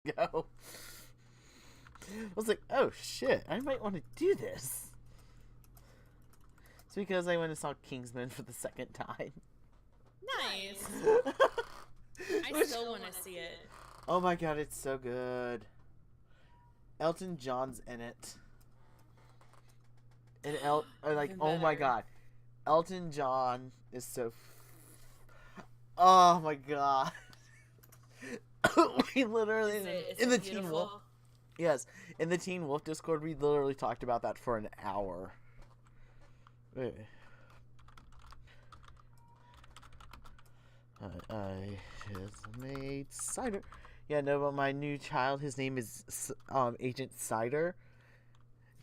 ago. I was like, oh shit, I might want to do this. It's because I went and saw Kingsman for the second time. Nice. I still want to see it. Oh my god, it's so good. Elton John's in it. And oh my god. Elton John is so... Oh my god. We literally... in the Teen Wolf... Yes, in the Teen Wolf Discord, we literally talked about that for an hour. Wait. I just made cider. Yeah, no, but my new child, his name is Agent Cider,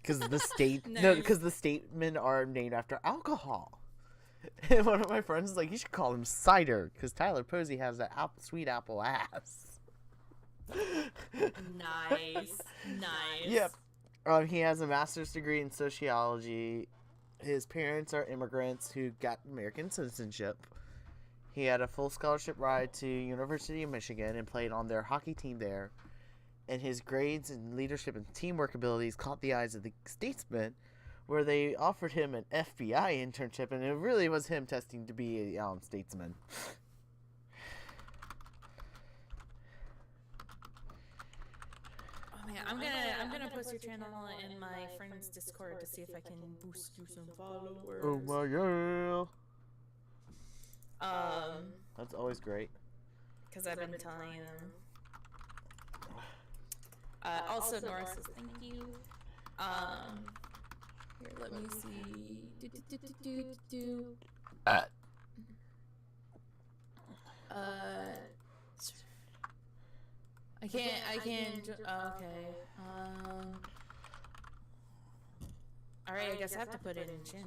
because the state Nice. no, because the statement are named after alcohol. And one of my friends is like, you should call him Cider, because Tyler Posey has that sweet apple ass. Nice. Yep. He has a master's degree in sociology. His parents are immigrants who got American citizenship. He had a full scholarship ride to University of Michigan and played on their hockey team there. And his grades and leadership and teamwork abilities caught the eyes of the statesman, where they offered him an FBI internship, and it really was him testing to be a statesman. Oh man, I'm gonna post your channel in my friend's Discord to see if I can boost you some followers. Oh my god. Um, That's always great. because I've been telling them. Also, Nora says thank you. Here, let me see. I can't. Okay. All right. I guess I have to put it in chin.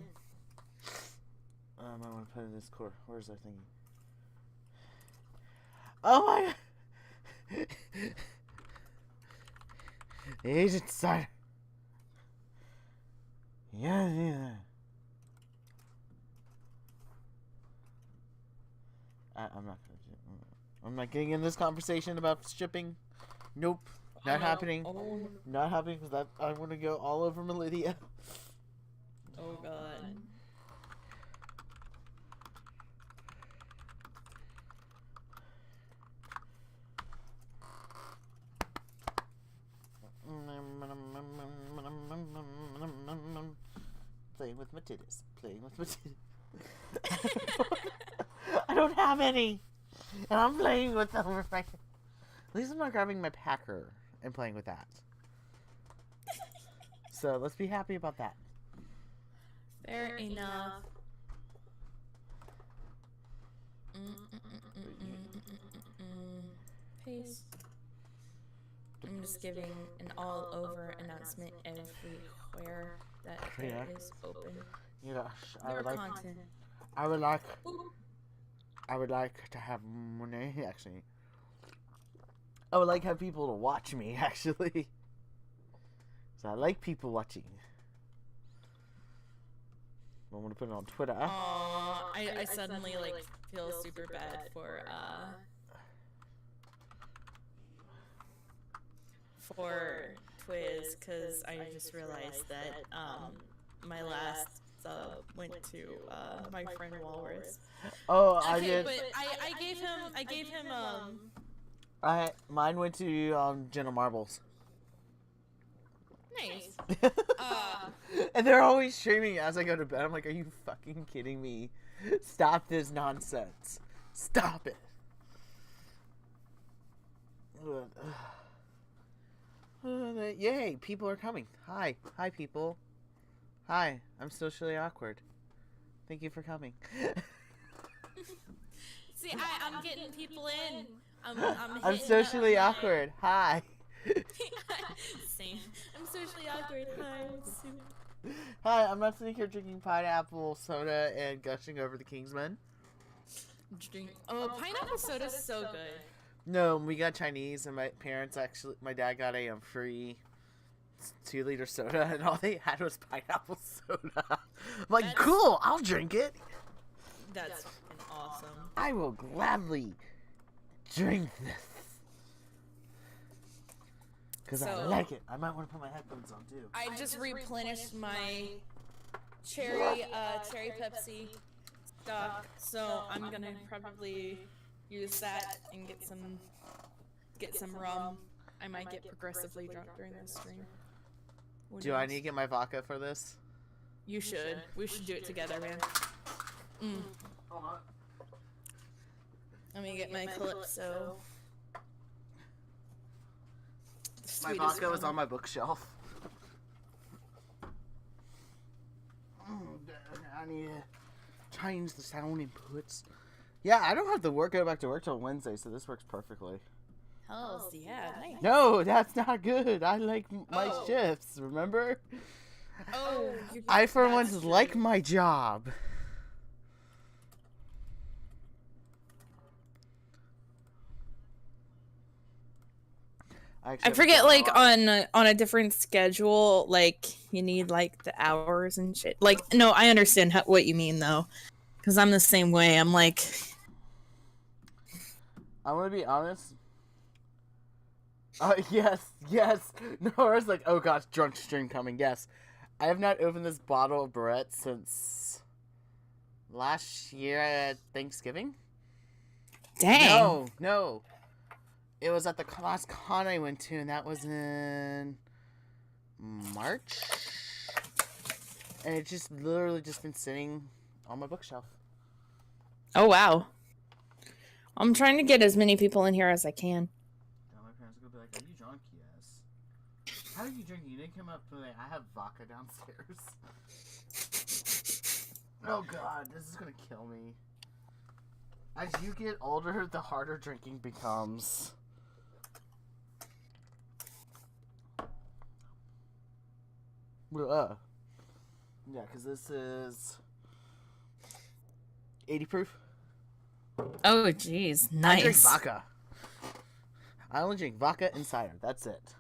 I want to put it in Discord. Where's that thingy? Oh my god! Agent Cider. Yeah. I'm not getting in this conversation about shipping. Nope. Not happening. Not happening because I want to go all over Melidia. Oh god. Playing with my titties. Playing with my titties. I don't have any. And I'm playing with them. At least I'm not grabbing my packer and playing with that. So let's be happy about that. Fair enough. Paste. I'm just giving an all-over announcement everywhere that it is open. Yeah, Your content. I would like to have money, actually. I would like to have people to watch me, actually. So I like people watching. I want to put it on Twitter. I suddenly like feel super bad for Twiz, because I just realized that my last sub went to my friend Walrus. Oh, Okay, I did. But I gave him mine went to Jenna Marbles. nice. And they're always streaming as I go to bed. I'm like, are you fucking kidding me? Stop this nonsense. Stop it. Yay, people are coming. Hi people. Hi, I'm socially awkward. Thank you for coming. See, I'm getting people in. I'm socially awkward. Hi. Same. I'm socially awkward. Hi. Hi, I'm not sitting here drinking pineapple soda and gushing over the Kingsman. Oh, pineapple soda is so good. No, we got Chinese, and my dad got a free 2-liter soda, and all they had was pineapple soda. I'm like, cool, I'll drink it. That's fucking awesome. I will gladly drink this. Because I like it. I might want to put my headphones on too. I just replenished my cherry Pepsi stock, so I'm gonna probably use that and get some rum. I might get progressively drunk during this stream. Do I need to get my vodka for this? You should. We should do it together, man. Let me get my Calypso. My vodka was on my bookshelf. I need to change the sound inputs. Yeah, I don't have to go back to work till Wednesday, so this works perfectly. Oh, yeah, nice. No, that's not good. I like my shifts, remember? Oh, I, for once, like my job. I forget, like, on a different schedule, like, you need, like, the hours and shit. Like, no, I understand what you mean, though. Because I'm the same way. I'm like... I'm gonna be honest. Yes. Nora's like, oh gosh, drunk stream coming. Yes. I have not opened this bottle of Barrett since last year at Thanksgiving. Dang. No. It was at the last con I went to, and that was in March. And it's just literally just been sitting on my bookshelf. Oh, wow. I'm trying to get as many people in here as I can. Now my parents are going to be like, are you drunk? Yes. How are you drinking? You didn't come up to me. I have vodka downstairs. Oh, God. This is going to kill me. As you get older, the harder drinking becomes. Yeah, because this is 80 proof. Oh, jeez. Nice. I drink vodka. I only drink vodka and cider. That's it.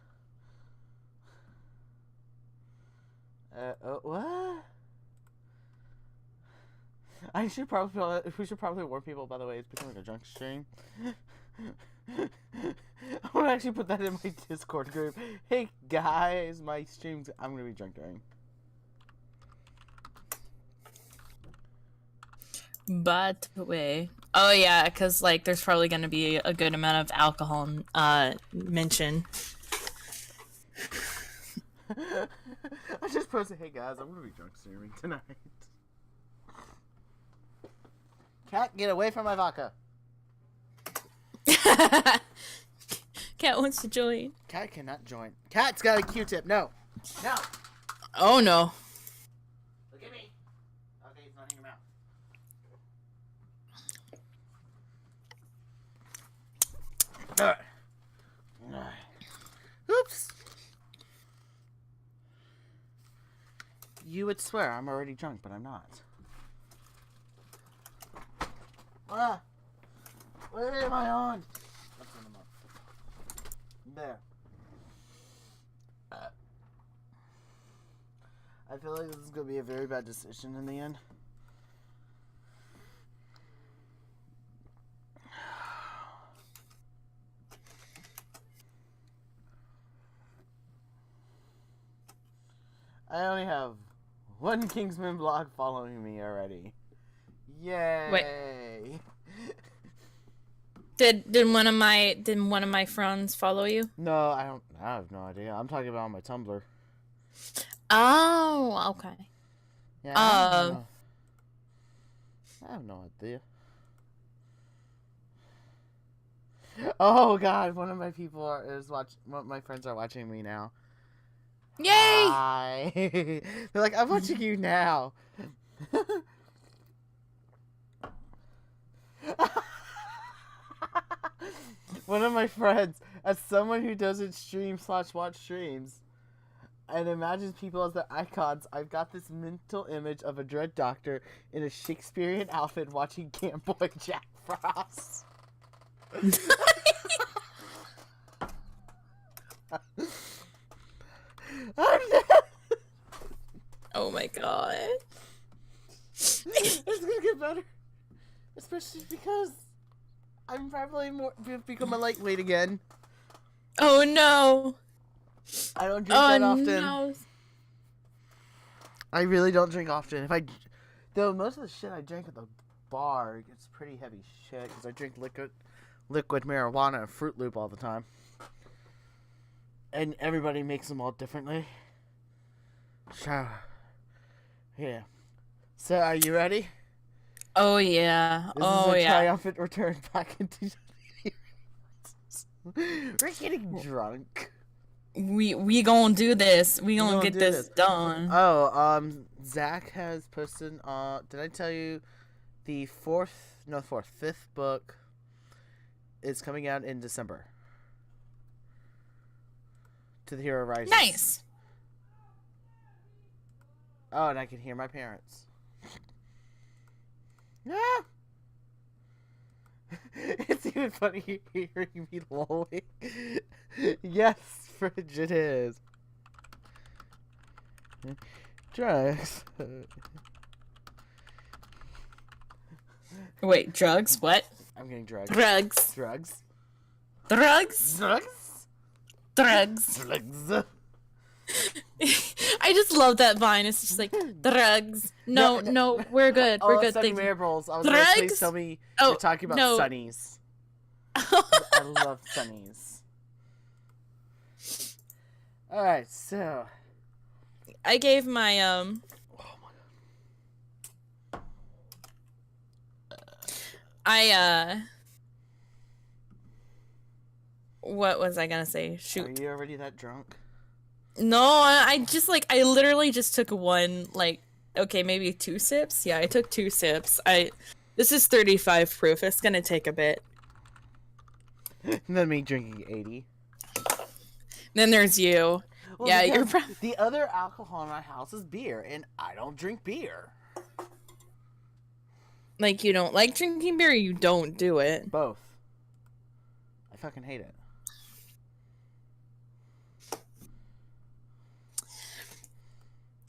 What? We should probably warn people, by the way, it's becoming a drunk stream. I'm gonna actually put that in my Discord group. Hey guys, my streams, I'm gonna be drunk during. But wait. Oh yeah, because like there's probably gonna be a good amount of alcohol mentioned. I just posted, hey guys, I'm gonna be drunk streaming tonight. Cat, get away from my vodka. Cat wants to join. Cat cannot join. Cat's got a Q-tip. No. Oh no. Look at me. Okay, it's not in your mouth. Oops. You would swear I'm already drunk, but I'm not. What am I on? Let's turn them up. There. I feel like this is going to be a very bad decision in the end. I only have one Kingsman blog following me already. Yay! Wait. Did one of my friends follow you? No, I have no idea. I'm talking about on my Tumblr. Oh, okay. Yeah. I have no idea. Oh God! One of my people my friends are watching me now. Yay! Hi. They're like, I'm watching you now. One of my friends, as someone who doesn't stream/watch streams, and imagines people as their icons, I've got this mental image of a dread doctor in a Shakespearean outfit watching Camp Boy Jack Frost. Oh my god. It's gonna get better. Especially because I'm probably become a lightweight again. Oh no. I don't drink that often. No. I really don't drink often. Though most of the shit I drink at the bar gets pretty heavy shit because I drink liquid marijuana and Fruit Loop all the time. And everybody makes them all differently. So, yeah. So, are you ready? Oh yeah. This is a triumphant return back into We're getting drunk. We gonna do this. We gonna get this done. Oh, Zach has posted did I tell you the fifth book is coming out in December. To the Hero Rises. Nice. Oh, and I can hear my parents. Ah! It's even funny hearing me lolling. Yes, Fridge, it is. Drugs. Wait, drugs? What? I'm getting drugs. Drugs. Drugs. Drugs. Drugs. Drugs. Drugs. I just love that vine. It's just like drugs. No, we're good. We're good. Sunny Thank you. Marbles. I was Drugs? like, please tell me you're talking about Sunnies. I love Sunnies. All right, so I gave my Oh my what was I gonna say? Shoot. Are you already that drunk? No, I I literally just took one, okay, maybe 2 sips. Yeah, I took 2 sips. This is 35 proof. It's gonna take a bit. And then me drinking 80. Then there's you. Well, yeah, you're the other alcohol in my house is beer, and I don't drink beer. Like, you don't like drinking beer, or you don't do it? Both. I fucking hate it.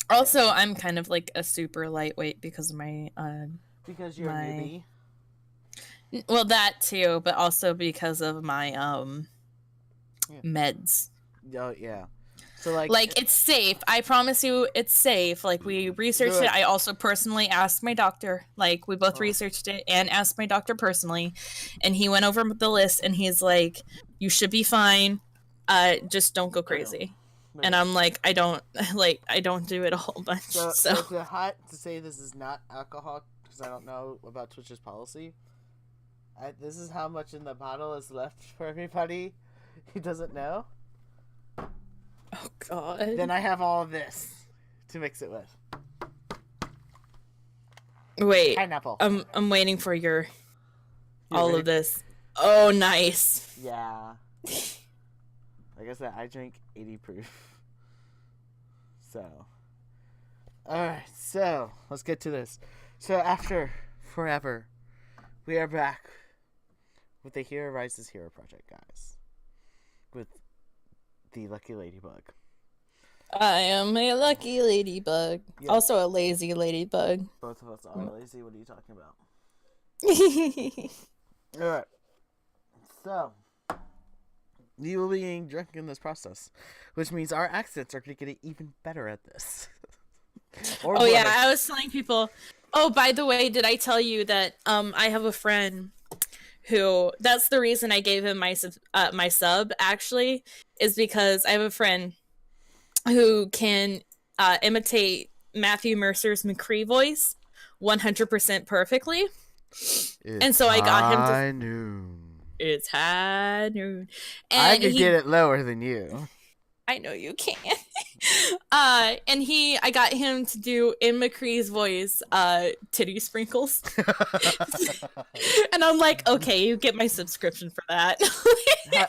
Also, I'm kind of like a super lightweight because of my because you're a newbie. Well, that too, but also because of my meds. Oh yeah. So like it's safe. I promise you, it's safe. Like, we researched it. I also personally asked my doctor. Like, we both researched it and asked my doctor personally, and he went over the list and he's like, "You should be fine. Just don't go crazy." No. And I'm like, I don't do it a whole bunch. So to say this is not alcohol, because I don't know about Twitch's policy. This is how much in the bottle is left for everybody who doesn't know. Oh God. Then I have all of this to mix it with. Wait. Pineapple. I'm waiting for your all of this. Oh, nice. Yeah. Like I said, I drink 80 proof. So. Alright, so let's get to this. So after forever, we are back with the Hero Rises Hero Project, guys. With the Lucky Ladybug. I am a lucky ladybug. Yes. Also a lazy ladybug. Both of us are lazy. What are you talking about? Alright. So, you will be getting drunk in this process, which means our accents are going to get even better at this. Yeah, I was telling people. Oh, by the way, did I tell you that I have a friend who? That's the reason I gave him my sub. Actually, is because I have a friend who can imitate Matthew Mercer's McCree voice 100% perfectly. And so I got him to. High noon. It's high noon. And I could get it lower than you. I know you can. And I got him to do in McCree's voice, titty sprinkles. And I'm like, okay, you get my subscription for that.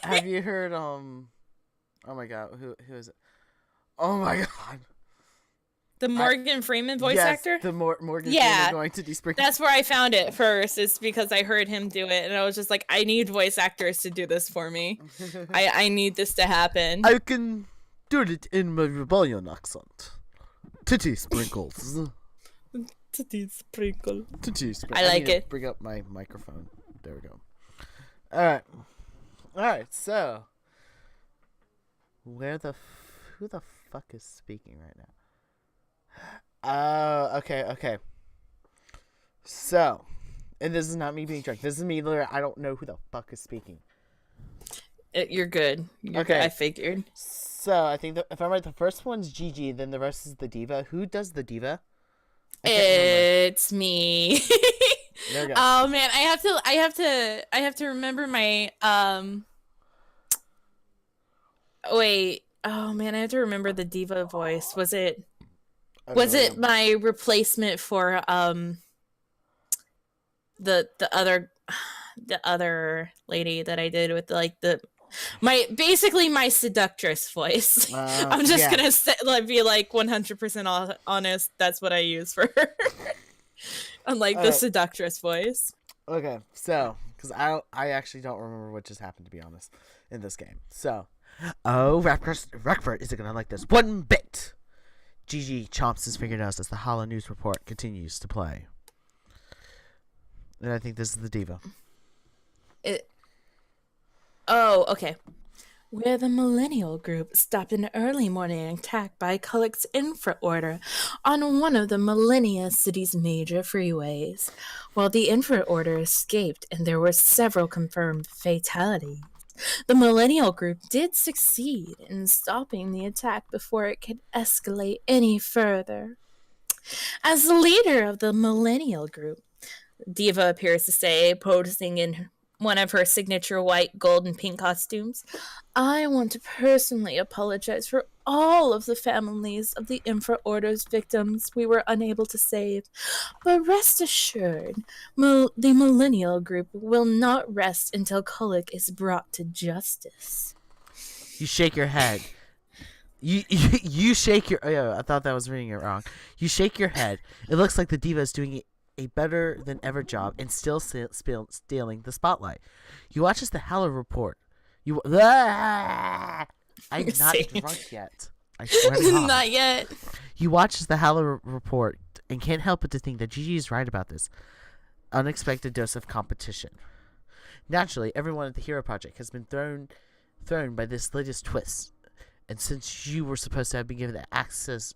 Have you heard oh my God, who is it? Oh my God. The Morgan Freeman voice actor? The Morgan Freeman going to do sprinkles. That's where I found it first. It's because I heard him do it, and I was just like, I need voice actors to do this for me. I need this to happen. I can do it in my rebellion accent. Titty sprinkles. Titty sprinkle. Titty sprinkles. I like it. Bring up my microphone. There we go. Alright, so Who the fuck is speaking right now? Oh, okay. So, and this is not me being drunk. This is me literally, I don't know who the fuck is speaking. You're good. Okay. I figured. So, I think if I'm right, the first one's Gigi, then the rest is the diva. Who does the diva? It's me. There we go. Oh man, I have to remember my wait. Oh man, I have to remember the diva voice. Was it my replacement for the other lady that I did with like basically my seductress voice. I'm just gonna be like 100% honest. That's what I use for her. Unlike the seductress voice. Okay, so because I actually don't remember what just happened, to be honest, in this game. So, Rockford isn't gonna like this one bit. Gigi chomps his fingernails as the Hollow News report continues to play. And I think this is the diva. Oh, okay. Where the Millennial Group stopped an early morning attack by Kullik's infra order on one of the Millennia City's major freeways. While the infra order escaped and there were several confirmed fatalities, the Millennial Group did succeed in stopping the attack before it could escalate any further. As the leader of the Millennial Group, Diva appears to say, posing in one of her signature white, gold, and pink costumes, I want to personally apologize for all of the families of the Infra Order's victims we were unable to save. But rest assured, the Millennial Group will not rest until Kullik is brought to justice. You shake your head. You shake your... Oh, I thought that was reading it wrong. You shake your head. It looks like the diva is doing a better than ever job and still stealing the spotlight. You watch as the Howler report. I'm not drunk yet. I swear to God. Not yet. You watch as the Howler report and can't help but to think that Gigi is right about this unexpected dose of competition. Naturally, everyone at the Hero Project has been thrown by this latest twist. And since you were supposed to have been given the access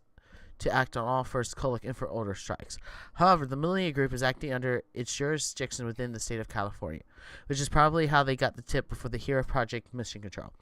to act on all first Kullik Infra Order strikes. However, the Millennia Group is acting under its jurisdiction within the state of California, which is probably how they got the tip before the Hero Project mission control.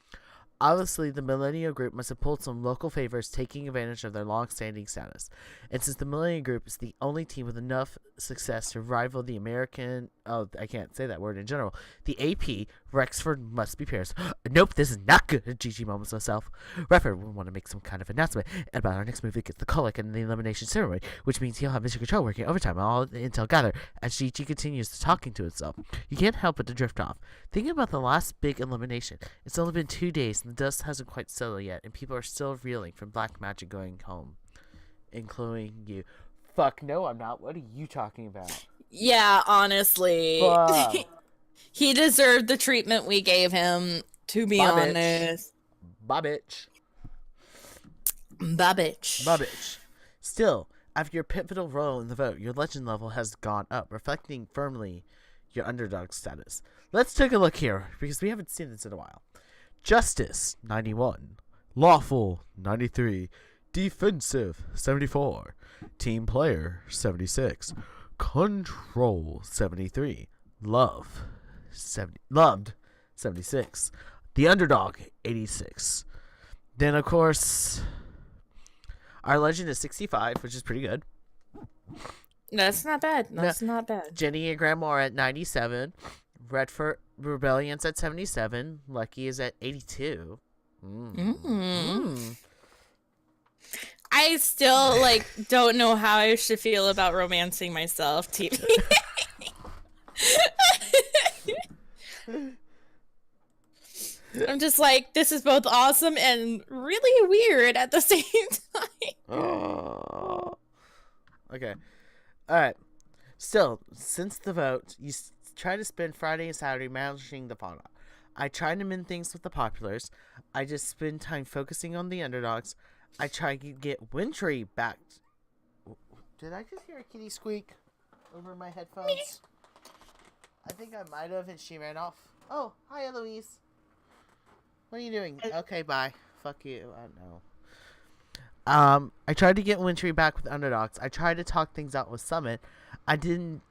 Obviously, the Millennia Group must have pulled some local favors, taking advantage of their long-standing status. And since the Millennia Group is the only team with enough success to rival the American... Oh, I can't say that word in general. The AP, Rexford must be Paris. Nope, this is not good, Gigi mumbles herself. Rexford will want to make some kind of announcement about our next move against the Kullik and the elimination ceremony, which means he'll have mission control working overtime and all the intel gathered. As Gigi continues to talking to itself, you can't help but to drift off. Thinking about the last big elimination, it's only been 2 days and the dust hasn't quite settled yet, and people are still reeling from black magic going home, including you. Fuck no, I'm not. What are you talking about? Yeah, honestly. He deserved the treatment we gave him, to be honest. Babbage. Still, after your pivotal role in the vote, your legend level has gone up, reflecting firmly your underdog status. Let's take a look here, because we haven't seen this in a while. Justice, 91. Lawful, 93. Defensive, 74. Team player, 76. Control, 73. Loved, 76. The underdog, 86. Then, of course, our legend is 65, which is pretty good. That's not bad. Not bad. Jenny and Grandma are at 97. Redford Rebellion's at 77. Lucky is at 82. I still don't know how I should feel about romancing myself, TV. I'm just like, this is both awesome and really weird at the same time. Okay. Alright. Still, since the vote, you try to spend Friday and Saturday managing the fauna. I try to mend things with the populars. I just spend time focusing on the underdogs. I try to get Wintry back. Did I just hear a kitty squeak over my headphones? I think I might have, and she ran off. Oh, hi, Eloise. What are you doing? Okay, bye. fuck you. I don't know. I tried to get Wintry back with underdogs. I tried to talk things out with Summit. I didn't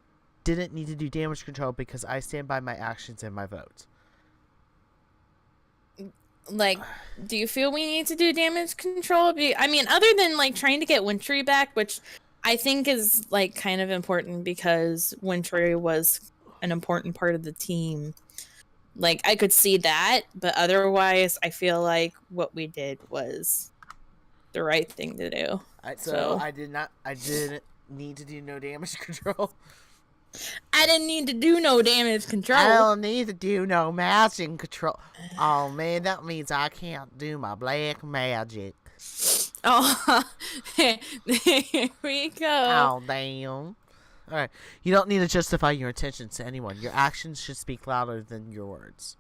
need to do damage control because I stand by my actions and my vote. Like, do you feel we need to do damage control? I mean, other than like trying to get Wintry back, which I think is like kind of important because Wintry was an important part of the team. Like, I could see that, but otherwise, I feel like what we did was the right thing to do. So I didn't need to do no damage control. I didn't need to do no damage control. I don't need to do no magic control. Oh man, that means I can't do my black magic. Oh, there we go. Oh damn. Alright, you don't need to justify your intentions to anyone. Your actions should speak louder than your words.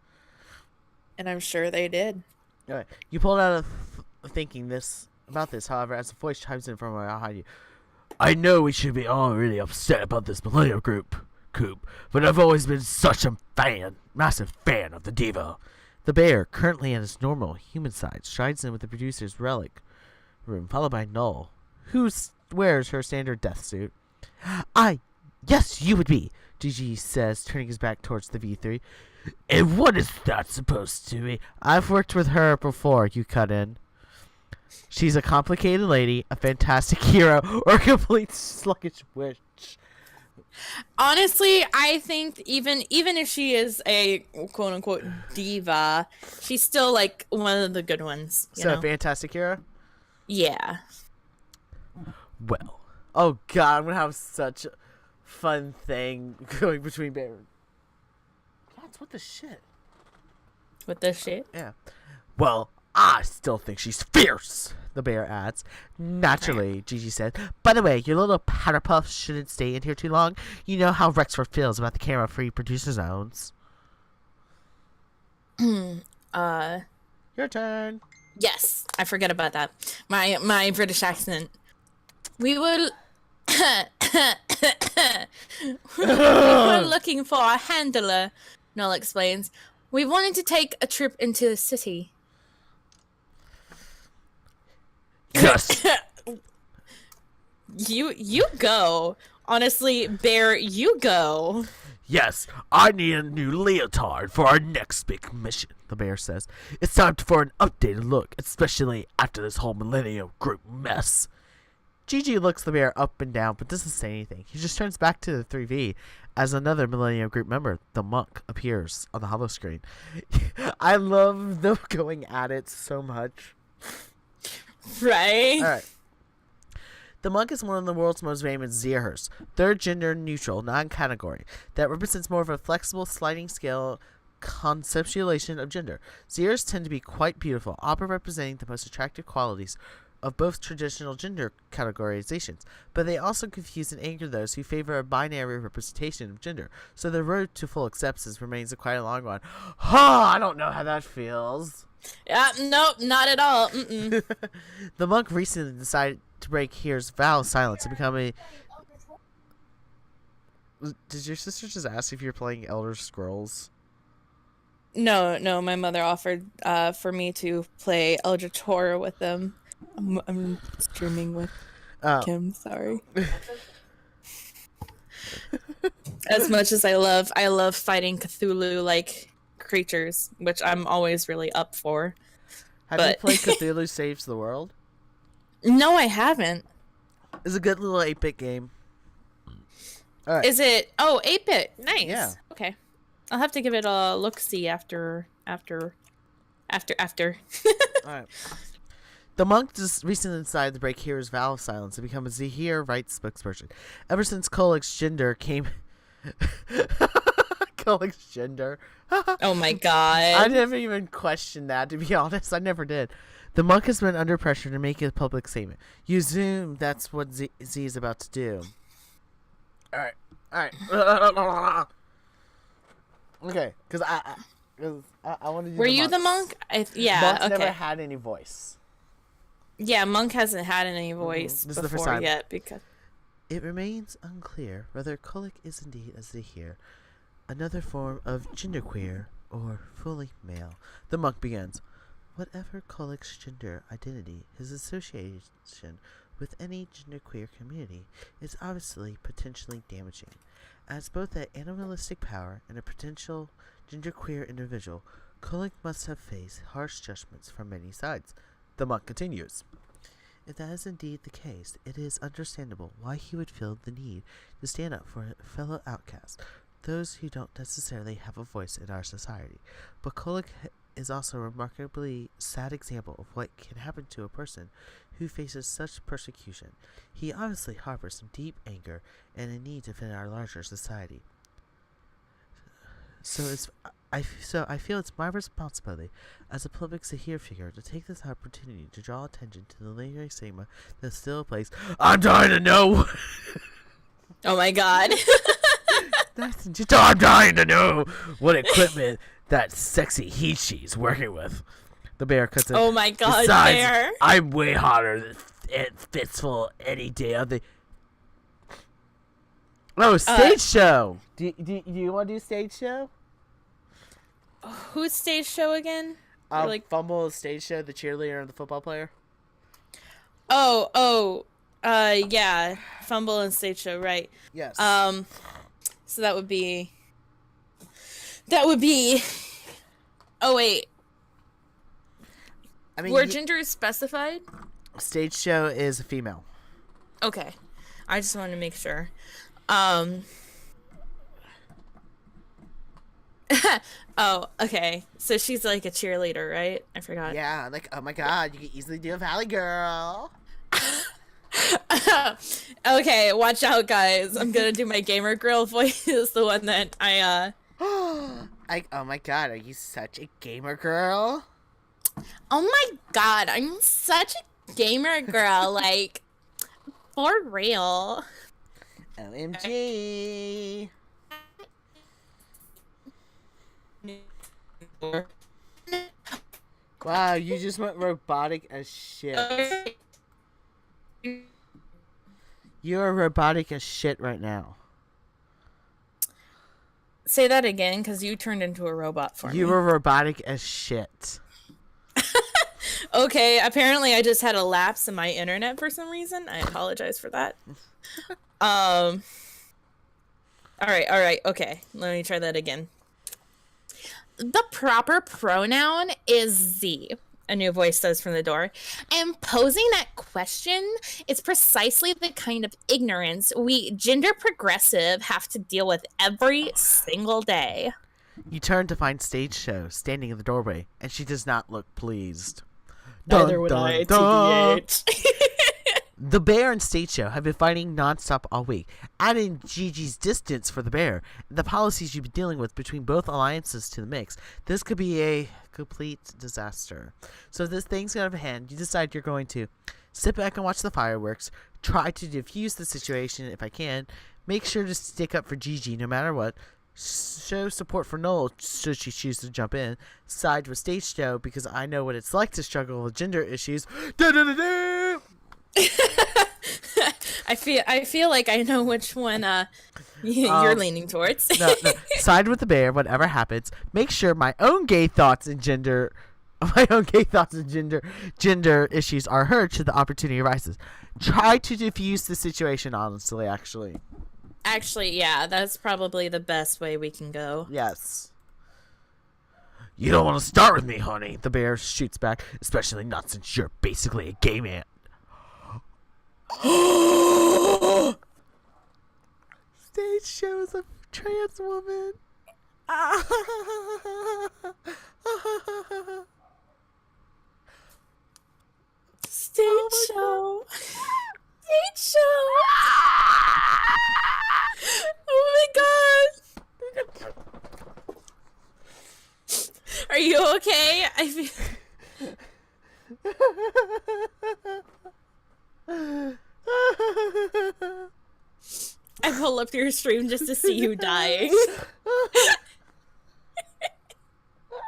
And I'm sure they did. Alright, you pulled out of thinking about this, however, as a voice chimes in from behind you. I know we should be all really upset about this Millennium Coop, but I've always been such a massive fan of the diva. The bear, currently at his normal human side, strides in with the producer's relic room, followed by Null, who wears her standard death suit. Yes, you would be, Gigi says, turning his back towards the V3. And what is that supposed to be? I've worked with her before, you cut in. She's a complicated lady, a fantastic hero, or a complete sluggish witch. Honestly, I think even if she is a quote unquote diva, she's still like one of the good ones. So, a fantastic hero? Yeah. Well, oh god, I'm gonna have such a fun thing going between bears. Cats, what the shit? What the shit? Yeah. Well, I still think she's fierce, the bear adds. Naturally, Gigi said. By the way, your little powder puff shouldn't stay in here too long. You know how Rexford feels about the camera-free producer zones. Your turn. Yes, I forget about that. My British accent. We were we were looking for a handler, Null explains. We wanted to take a trip into the city. Yes. You go. Honestly, Bear, you go. Yes, I need a new leotard for our next big mission, the bear says. It's time for an updated look, especially after this whole Millennium Group mess. Gigi looks the bear up and down, but doesn't say anything. He just turns back to the 3V as another Millennium Group member, the monk, appears on the hollow screen. I love them going at it so much. Right? Alright. The monk is one of the world's most famous Zierhers, third gender-neutral, non-category, that represents more of a flexible sliding scale conceptualization of gender. Zierhers tend to be quite beautiful, often representing the most attractive qualities of both traditional gender categorizations, but they also confuse and anger those who favor a binary representation of gender, so the road to full acceptance remains quite a long one. I don't know how that feels. Nope, not at all. Mm-mm. The monk recently decided to break Here's vow of silence and become a... Did your sister just ask if you're playing Elder Scrolls? No, my mother offered for me to play Eldritch Horror with them. I'm streaming with Kim, sorry. As much as I love fighting Cthulhu-like creatures, which I'm always really up for. Have you played Cthulhu Saves the World? No, I haven't. It's a good little 8-bit game. All right. Is it? Oh, 8-bit. Nice. Yeah. Okay. I'll have to give it a look-see after. All right. The monk just recently decided to break Here's vow of silence and become a Zahir rights spokesperson. Ever since Kolik's gender came... Kolik's gender. Oh my god. I never even questioned that, to be honest. I never did. The monk has been under pressure to make a public statement. You assume that's what Z is about to do. Alright. Okay, because I want to do Were you the monk? Yeah, Monk's okay. never had any voice. Yeah, Monk hasn't had any voice This is the before first time. yet because... It remains unclear whether Kolik is indeed a Zahir, another form of genderqueer, or fully male. The monk begins. Whatever Kulik's gender identity, his association with any genderqueer community is obviously potentially damaging. As both an animalistic power and a potential genderqueer individual, Kulik must have faced harsh judgments from many sides. The monk continues. If that is indeed the case, it is understandable why he would feel the need to stand up for fellow outcasts, those who don't necessarily have a voice in our society. But Kulik is also a remarkably sad example of what can happen to a person who faces such persecution. He obviously harbors some deep anger and a need to fit in our larger society. I feel it's my responsibility as a public Sahir figure to take this opportunity to draw attention to the lingering stigma that still plagues. I'm dying to know. Oh my god. I'm dying to know what equipment that sexy Heechie's working with. The bear cuts in. Oh my god, Besides, bear. I'm way hotter than Fistful any day of the. Oh, stage show. Do you want to do stage show? Who's stage show again? Fumble stage show, the cheerleader and the football player. Yeah, Fumble and stage show, right? Yes. So that would be. Oh wait. I mean, were genders specified? Stage show is a female. Okay, I just wanted to make sure. Oh, okay. So she's like a cheerleader, right? I forgot. Yeah, like, oh my god, you can easily do a Valley Girl. Okay, watch out, guys. I'm gonna do my gamer girl voice, the one that oh my god, are you such a gamer girl? Oh my god, I'm such a gamer girl, like, for real. OMG. Wow, you just went robotic as shit. You're robotic as shit right now. Say that again, because you turned into a robot for me. You were robotic as shit. Okay, apparently I just had a lapse in my internet for some reason. I apologize for that. Alright, okay. Let me try that again. The proper pronoun is Z, a new voice says from the door. And posing that question is precisely the kind of ignorance we gender progressive have to deal with every single day. You turn to find Stage Show standing in the doorway, and she does not look pleased. Neither would I, TBH. The bear and Stage Show have been fighting nonstop all week. Add in Gigi's distance for the bear, and the policies you've been dealing with between both alliances to the mix. This could be a complete disaster. So if this thing's out of hand, you decide you're going to sit back and watch the fireworks, try to defuse the situation if I can, make sure to stick up for Gigi no matter what, show support for Noel should she choose to jump in, side with Stage Show because I know what it's like to struggle with gender issues. Da-da-da-da! I feel like I know which one you're leaning towards. No. Side with the bear, whatever happens. Make sure my own gay thoughts and gender issues are heard should the opportunity arises. Try to diffuse the situation honestly, actually. Actually, yeah, that's probably the best way we can go. Yes. You don't want to start with me, honey, the bear shoots back, especially not since you're basically a gay man. Stage shows a trans woman. Stage show. Stage show. Oh my god. Are you okay? I feel... I pull up to your stream just to see you dying.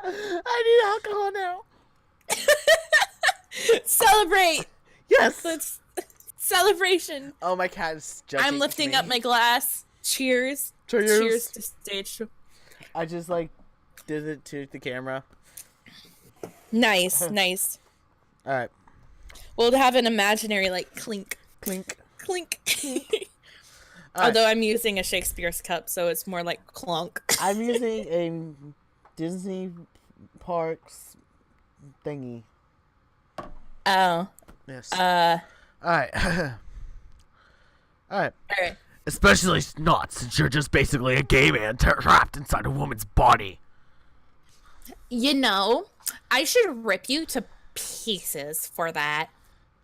I need alcohol now. Celebrate. Yes. Let's celebration. Oh, my cat is judging I'm lifting me. up my glass. Cheers. Cheers. Cheers to Stage Show. I just did it to the camera. Nice, nice. All right. We'll have an imaginary like clink, Clink. clink. All Although right. I'm using a Shakespeare's cup, so it's more like clunk. I'm using a Disney Parks thingy. Oh. Yes. All All right. All right. right. Especially not, since you're just basically a gay man trapped inside a woman's body. You know, I should rip you to pieces for that.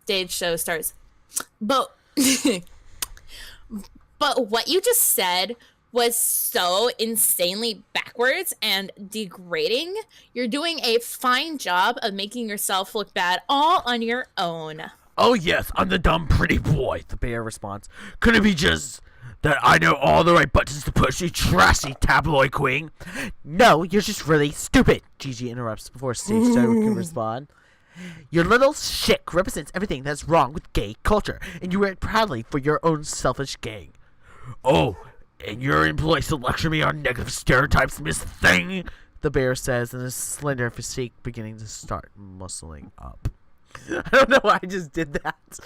Stage show starts. But but what you just said was so insanely backwards and degrading. You're doing a fine job of making yourself look bad all on your own. Oh yes, I'm the dumb pretty boy. The bear responds. Could it be just that I know all the right buttons to push, you trashy tabloid queen? No, you're just really stupid. Gigi interrupts before Stage Show can respond. Your little chick represents everything that's wrong with gay culture, and you wear it proudly for your own selfish gang. Oh, and your employees to lecture me on negative stereotypes, Miss Thing? The bear says, and his slender physique beginning to start muscling up. I don't know why I just did that.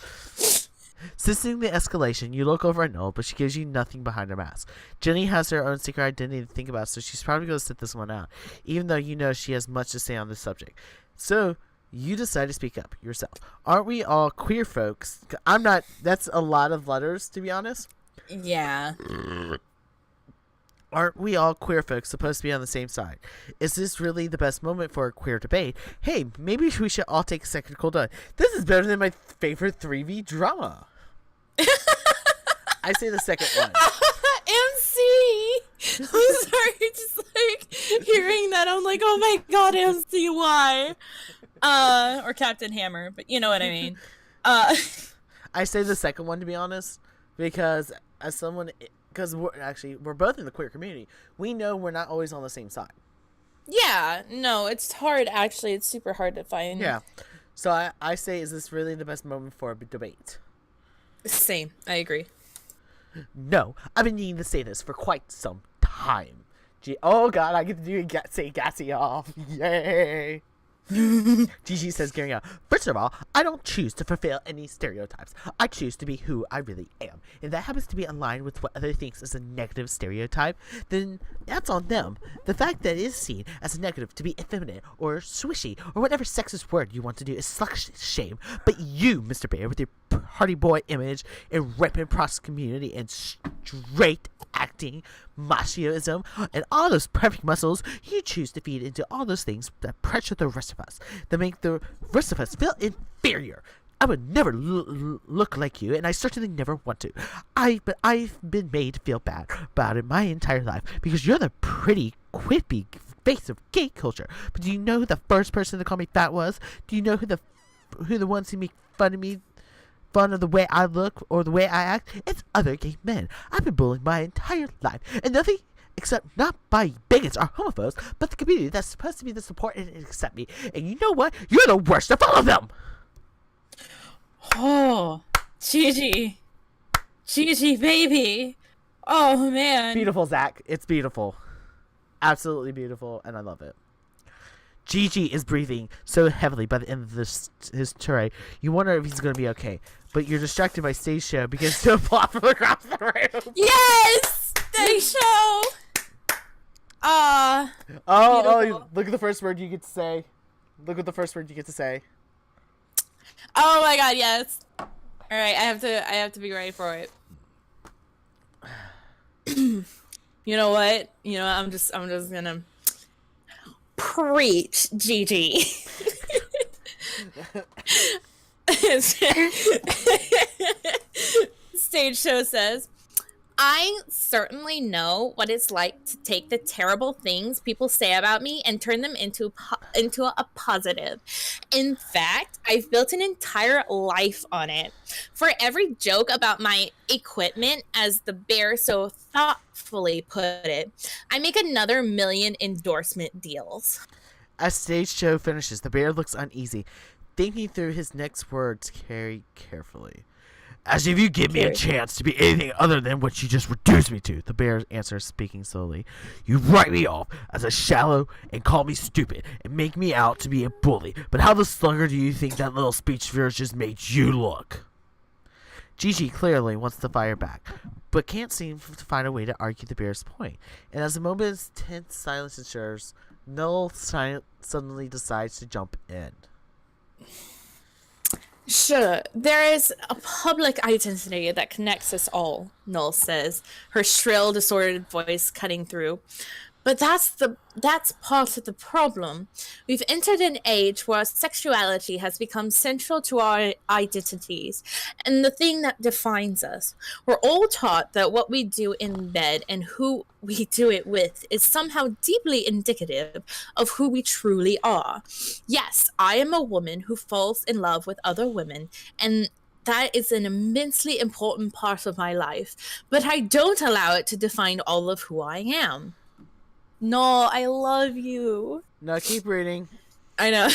Sensing the escalation, you look over at Noel, but she gives you nothing behind her mask. Jenny has her own secret identity to think about, so she's probably going to sit this one out, even though you know she has much to say on this subject. So, you decide to speak up yourself. Aren't we all queer folks? I'm not. That's a lot of letters, to be honest. Yeah. Aren't we all queer folks supposed to be on the same side? Is this really the best moment for a queer debate? Hey, maybe we should all take a second to cool down. This is better than my favorite 3v drama. I say the second one. MC! I'm sorry, just like hearing that, I'm like, oh my god, MC, why? Or Captain Hammer, but you know what I mean. I say the second one, to be honest, because as someone, because we're both in the queer community, we know we're not always on the same side. Yeah, no, it's hard, actually. It's super hard to find. Yeah. So I say, is this really the best moment for a debate? Same, I agree. No, I've been needing to say this for quite some time. Oh god, I get to say gassy off. Yay! Gigi says, gearing out. First of all, I don't choose to fulfill any stereotypes. I choose to be who I really am. If that happens to be aligned with what other thinks is a negative stereotype, then that's on them. The fact that it is seen as a negative to be effeminate or swishy or whatever sexist word you want to do is slut shame. But you, Mr. Bear, with your party boy image and repping prostitute community and straight acting machismo and all those perfect muscles, you choose to feed into all those things that pressure the rest of us, that make the rest of us feel inferior. I would never look like you, and I certainly never want to. But I've been made to feel bad about it my entire life because you're the pretty, quippy face of gay culture. But do you know who the first person to call me fat was? Do you know who the ones who make fun of me? Fun of the way I look or the way I act? It's other gay men. I've been bullied my entire life, and nothing except not by bigots or homophobes, but the community that's supposed to be the support and accept me. And you know what? You're the worst of all of them. Oh, Gigi, baby. Oh man. Beautiful, Zach. It's beautiful, absolutely beautiful, and I love it. Gigi is breathing so heavily by the end of his tirade. You wonder if he's going to be okay, but you're distracted by Stage Show because to applaud from across the room. Yes, Stage Show. Oh! Look at the first word you get to say. Look at the first word you get to say. Oh my god, yes. All right, I have to be ready for it. You know what? I'm just gonna preach, Gigi. Stage Show says, I certainly know what it's like to take the terrible things people say about me and turn them into a positive. In fact, I've built an entire life on it. For every joke about my equipment, as the bear so thoughtfully put it, I make another million endorsement deals. As Stage Show finishes, the bear looks uneasy, thinking through his next words very carefully. As if you give me a Period. chance to be anything other than what you just reduced me to, the bear answers, speaking slowly. You write me off as a shallow and call me stupid and make me out to be a bully. But how the slugger do you think that little speech of yours just made you look? Gigi clearly wants to fire back, but can't seem to find a way to argue the bear's point. And as the moment's tense silence ensures, Noel suddenly decides to jump in. Sure, there is a public identity that connects us all, Noel says, her shrill, distorted voice cutting through. But that's part of the problem. We've entered an age where sexuality has become central to our identities and the thing that defines us. We're all taught that what we do in bed and who we do it with is somehow deeply indicative of who we truly are. Yes, I am a woman who falls in love with other women, and that is an immensely important part of my life, but I don't allow it to define all of who I am. No, I love you. No, keep reading. I know.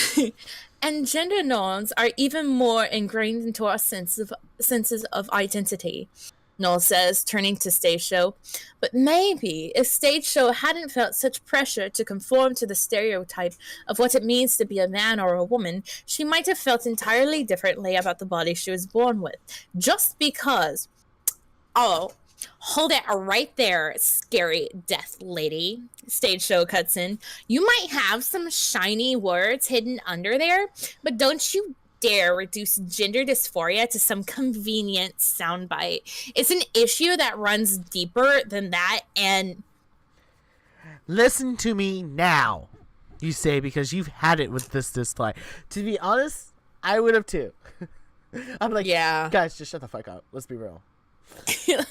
And gender norms are even more ingrained into our senses of identity, Noel says, turning to Stage Show. But maybe if Stage Show hadn't felt such pressure to conform to the stereotype of what it means to be a man or a woman, she might have felt entirely differently about the body she was born with. Just because... Oh, hold it right there, scary death lady. Stage Show cuts in. You might have some shiny words hidden under there, but don't you dare reduce gender dysphoria to some convenient soundbite. It's an issue that runs deeper than that, and... Listen to me now, you say, because you've had it with this dislike. To be honest, I would have too. I'm like, yeah. Guys, just shut the fuck up. Let's be real.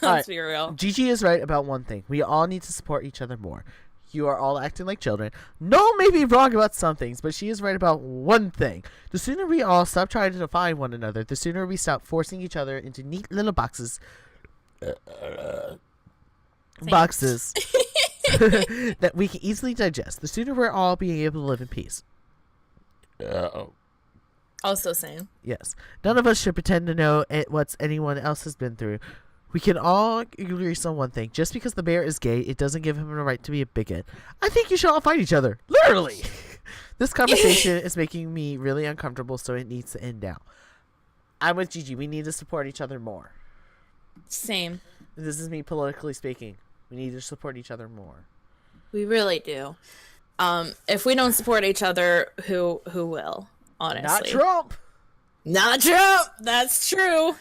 Let's be real. Gigi is right about one thing. We all need to support each other more. You are all acting like children. Noel may be wrong about some things, but she is right about one thing. The sooner we all stop trying to define one another, the sooner we stop forcing each other into neat little boxes. Boxes that we can easily digest. The sooner we're all being able to live in peace. Also same. Yes. None of us should pretend to know what anyone else has been through. We can all agree on one thing. Just because the bear is gay, it doesn't give him the right to be a bigot. I think you should all fight each other. Literally. This conversation is making me really uncomfortable, so it needs to end now. I'm with Gigi. We need to support each other more. Same. This is me politically speaking. We need to support each other more. We really do. If we don't support each other, who will? Honestly. Not Trump. Not Trump. That's true.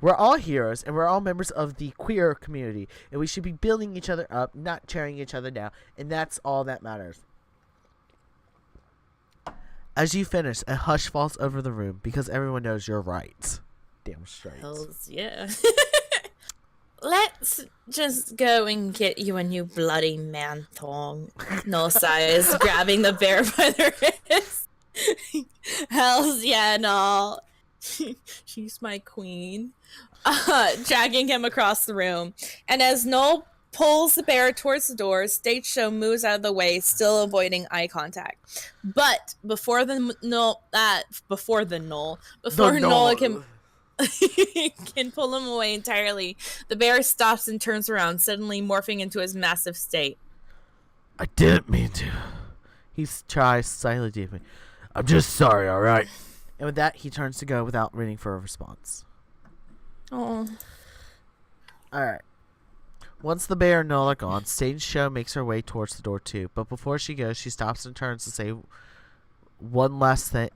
We're all heroes, and we're all members of the queer community, and we should be building each other up, not tearing each other down, and that's all that matters. As you finish, a hush falls over the room because everyone knows you're right. Damn straight. Hells yeah. Let's just go and get you a new bloody man thong. Noel sighs, grabbing the bear by the wrist. Hells yeah, Noel. She's my queen. Dragging him across the room. And as Noel pulls the bear towards the door, Stage Show moves out of the way, still avoiding eye contact. But before Noel can pull him away entirely, the bear stops and turns around, suddenly morphing into his massive state. I didn't mean to. He tries silently. I'm just sorry, alright? And with that, he turns to go without waiting for a response. Oh. Alright. Once the bear and Noel are gone, Stage Show makes her way towards the door too. But before she goes, she stops and turns to say one last time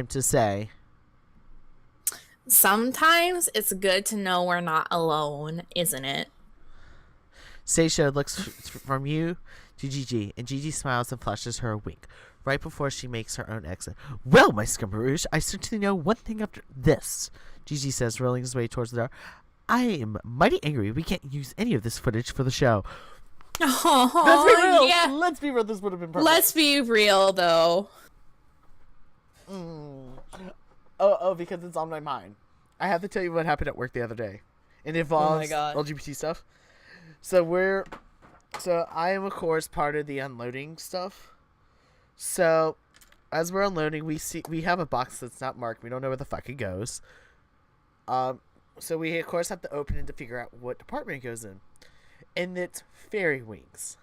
to say, sometimes it's good to know we're not alone, isn't it? Stage Show looks from you to Gigi, and Gigi smiles and flashes her a wink, right before she makes her own exit. Well, my Scumberoosh, I certainly know one thing after this, Gigi says, rolling his way towards the door. I am mighty angry we can't use any of this footage for the show. Oh, let's be real. yeah. Let's be real. This would have been perfect. Let's be real, though. Oh, because it's on my mind. I have to tell you what happened at work the other day. It involves LGBT stuff. So I am, of course, part of the unloading stuff. So as we're unloading, we have a box that's not marked. We don't know where the fuck it goes. So we of course have to open it to figure out what department it goes in, and it's fairy wings.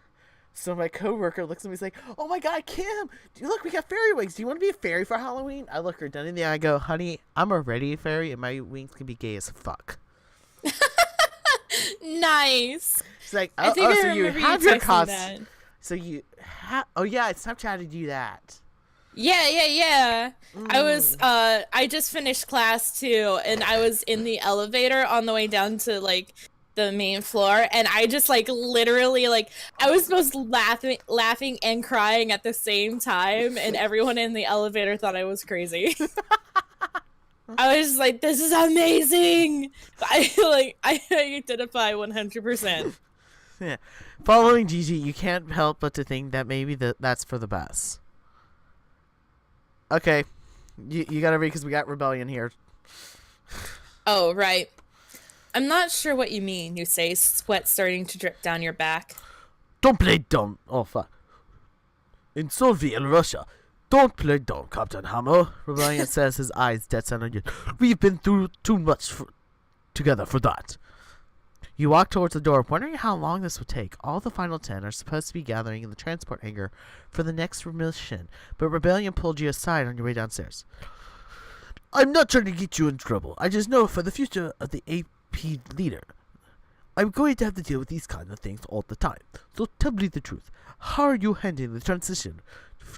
So my coworker looks at me and is like, "Oh my god, Kim! Look, we got fairy wings. Do you want to be a fairy for Halloween?" I look her dead in the eye. I go, "Honey, I'm already a fairy, and my wings can be gay as fuck." Nice. She's like, I "Oh, think I so you remember have you your texting costume? that. So you oh yeah, I Snapchatted you that." Yeah. I just finished class too, and I was in the elevator on the way down to like the main floor, and I just like literally like I was both laughing and crying at the same time, and everyone in the elevator thought I was crazy. I was like, "This is amazing!" I identify 100%. Yeah. Following Gigi, you can't help but to think that maybe that's for the best. Okay, you gotta read because we got Rebellion here. Oh, right. I'm not sure what you mean. You say sweat starting to drip down your back. Don't play dumb. Oh, fuck. In Soviet Russia, don't play dumb, Captain Hammer. Rebellion says, his eyes dead set on you. We've been through too much together for that. You walk towards the door, wondering how long this would take. All the final 10 are supposed to be gathering in the transport hangar for the next mission, but Rebellion pulled you aside on your way downstairs. I'm not trying to get you in trouble. I just know for the future of the AP leader, I'm going to have to deal with these kind of things all the time. So tell me the truth. How are you handling the transition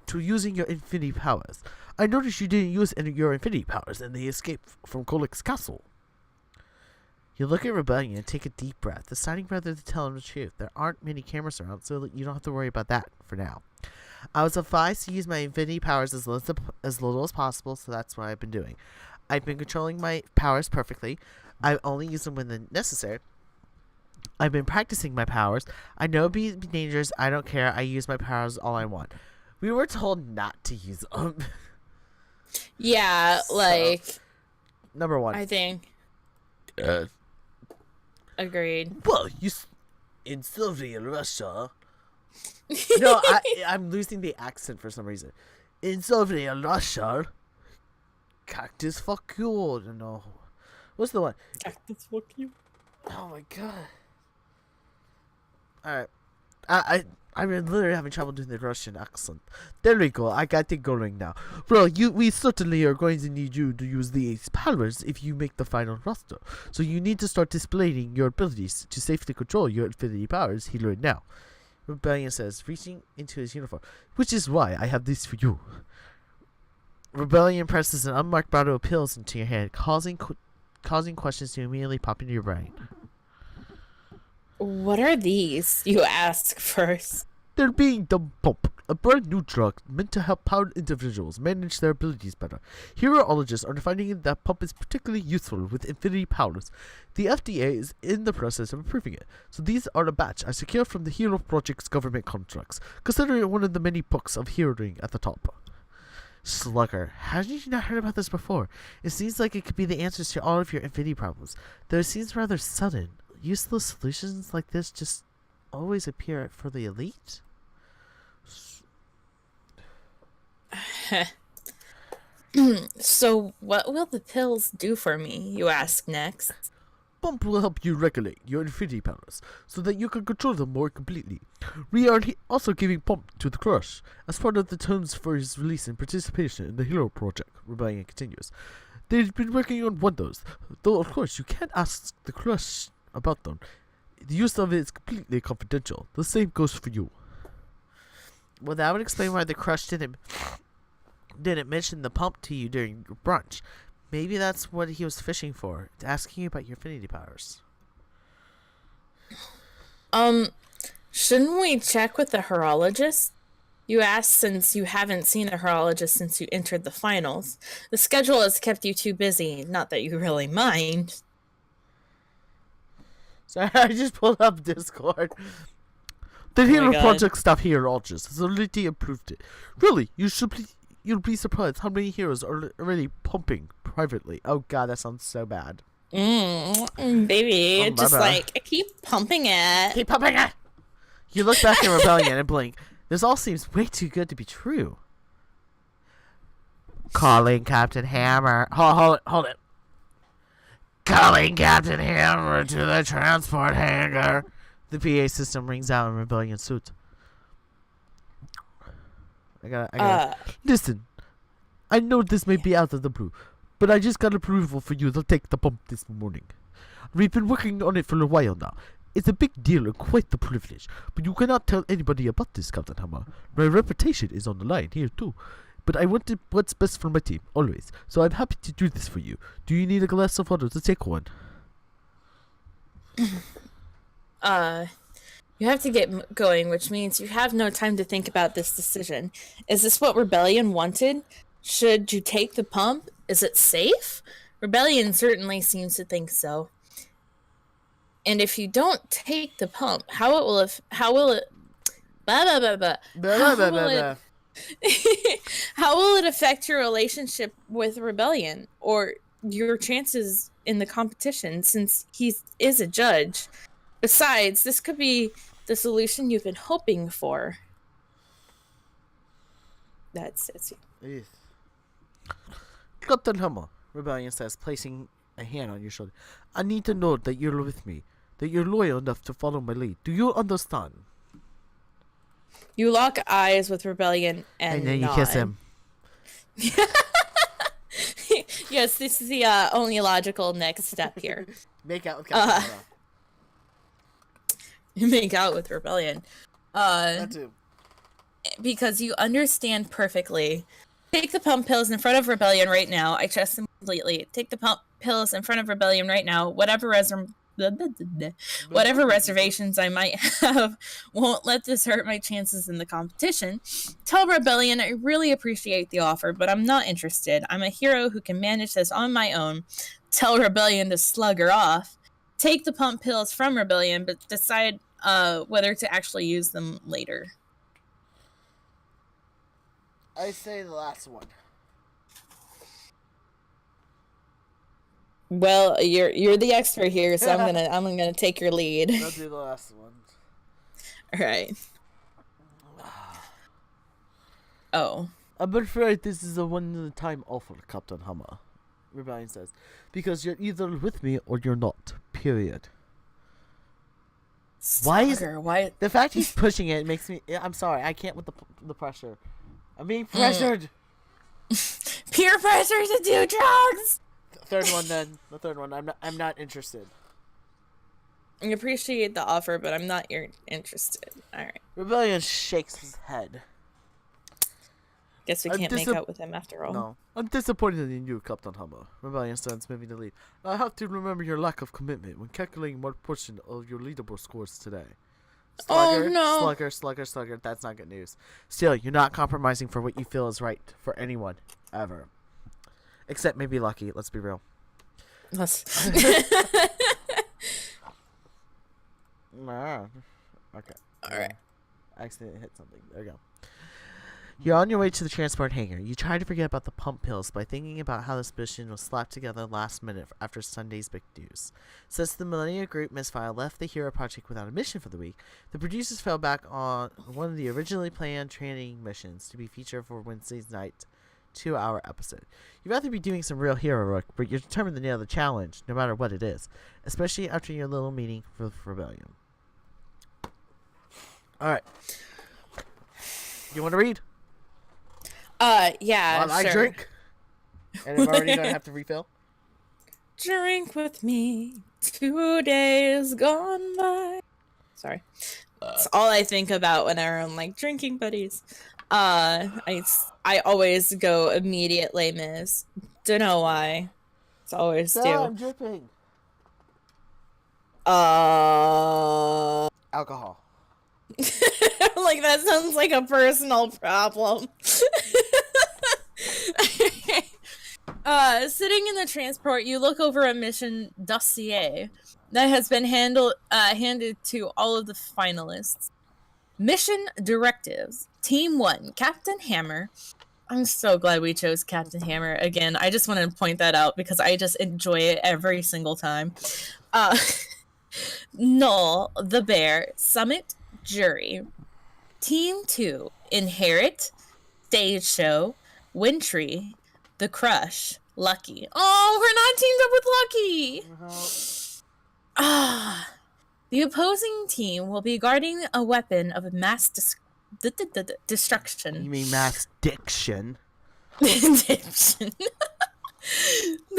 to using your infinity powers? I noticed you didn't use any of your infinity powers in the escape from Kolik's castle. You look at Rebellion and take a deep breath, deciding whether to tell him the truth. There aren't many cameras around, so you don't have to worry about that for now. I was advised to use my infinity powers as little as possible, so that's what I've been doing. I've been controlling my powers perfectly. I only use them when they're necessary. I've been practicing my powers. I know it'd be dangerous. I don't care. I use my powers all I want. We were told not to use them. Yeah, like... Number one. I think... Agreed. Well, in Soviet Russia... No, I'm losing the accent for some reason. In Soviet Russia... Cactus fuck you. No. What's the one? Cactus fuck you. Oh my god. Alright. I'm literally having trouble doing the Russian accent. There we go. I got it going now. Well, we certainly are going to need you to use these powers if you make the final roster. So you need to start displaying your abilities to safely control your infinity powers he learned now. Rebellion says, reaching into his uniform. Which is why I have this for you. Rebellion presses an unmarked bottle of pills into your hand, causing questions to immediately pop into your brain. What are these? You ask first. They're being the pump, a brand new drug meant to help powered individuals manage their abilities better. Heroologists are finding that pump is particularly useful with infinity powers. The FDA is in the process of approving it, so these are a batch I secured from the Hero Project's government contracts. Consider it one of the many books of heroing at the top. Slugger, how did you not heard about this before? It seems like it could be the answers to all of your infinity problems, though it seems rather sudden. Useless solutions like this just always appear for the elite? So, what will the pills do for me, you ask next? Pump will help you regulate your infinity powers, so that you can control them more completely. We are also giving Pump to the Crush, as part of the terms for his release and participation in the Hero Project, Rebellion continues. They've been working on wonders, though of course you can't ask the Crush about them. The use of it is completely confidential. The same goes for you. Well, that would explain why the Crush didn't mention the pump to you during your brunch. Maybe that's what he was fishing for, asking you about your infinity powers. Shouldn't we check with the horologist? You asked since you haven't seen a horologist since you entered the finals. The schedule has kept you too busy, not that you really mind. Sorry, I just pulled up Discord. The Hero Project staff Heroologist has already approved it. Really, you'll be surprised how many heroes are already pumping privately. Oh god, that sounds so bad. Baby, just like, keep pumping it. Keep pumping it! You look back at Rebellion and blink. This all seems way too good to be true. Calling Captain Hammer. Hold it. Calling Captain Hammer to the transport hangar. The PA system rings out in rebellion suit. I gotta. Listen, I know this may be out of the blue, but I just got approval for you to take the pump this morning. We've been working on it for a while now. It's a big deal and quite the privilege, but you cannot tell anybody about this, Captain Hammer. My reputation is on the line here too. But I wanted what's best for my team, always. So I'm happy to do this for you. Do you need a glass of water to take one? You have to get going, which means you have no time to think about this decision. Is this what Rebellion wanted? Should you take the pump? Is it safe? Rebellion certainly seems to think so. And if you don't take the pump, how will it how will it affect your relationship with Rebellion or your chances in the competition, since he is a judge? Besides, this could be the solution you've been hoping for. That's it. Yes. Captain Hammer, Rebellion says, placing a hand on your shoulder. I need to know that you're with me, that you're loyal enough to follow my lead. Do you understand? You lock eyes with Rebellion and then you nod. kiss him. Yes, this is the only logical next step here. Make out with Captain Hammer. Make out with Rebellion. That too. Because you understand perfectly. Take the pump pills in front of Rebellion right now. I trust them completely. Take the pump pills in front of Rebellion right now. Whatever reservations I might have won't let this hurt my chances in the competition. Tell Rebellion I really appreciate the offer, but I'm not interested. I'm a hero who can manage this on my own. Tell Rebellion to slug her off. Take the pump pills from Rebellion, but decide whether to actually use them later. I say the last one. Well, you're the expert here, so I'm gonna take your lead. I'll do the last one. All right. Oh. I'm afraid this is a one-time offer, Captain Hammer, Rebellion says, because you're either with me or you're not. Period. Why? The fact he's pushing it makes me. I'm sorry, I can't with the pressure. I'm being pressured. Peer pressure to do drugs. Third one then. The third one. I'm not interested. I appreciate the offer, but I'm not interested. All right. Rebellion shakes his head. Guess we can't make out with him after all. No. I'm disappointed in you, Captain Hammer. Rebellion stands moving to leave. I have to remember your lack of commitment when calculating what portion of your leaderboard scores today. Slugger, oh no! Slugger. That's not good news. Still, you're not compromising for what you feel is right for anyone, ever. Except maybe Lucky. Let's be real. Okay. All right. I accidentally hit something. There you go. You're on your way to the transport hangar. You try to forget about the pump pills by thinking about how this mission was slapped together last minute after Sunday's big news. Since the Millennia Group misfire left the Hero Project without a mission for the week, the producers fell back on one of the originally planned training missions to be featured for Wednesday's night 2-hour episode. You'd rather be doing some real hero work, but you're determined to nail the challenge, no matter what it is, especially after your little meeting with Rebellion. Alright. You want to read? Yeah, While sure. I drink. And I'm already going to have to refill. Drink with me, 2 days gone by. Sorry. That's all I think about whenever I'm like drinking buddies. I always go immediate Les Mis. Don't know why. It's always do. I'm dripping. Alcohol. Like, that sounds like a personal problem. Sitting in the transport, you look over a mission dossier that has been handed to all of the finalists. Mission directives. Team 1, Captain Hammer. I'm so glad we chose Captain Hammer again. I just wanted to point that out because I just enjoy it every single time. Null, the Bear, Summit, Jury. Team 2, Inherit, Stage Show, Wintry, The Crush, Lucky. Oh, we're not teamed up with Lucky! Ah. The opposing team will be guarding a weapon of mass destruction. You mean mass diction? The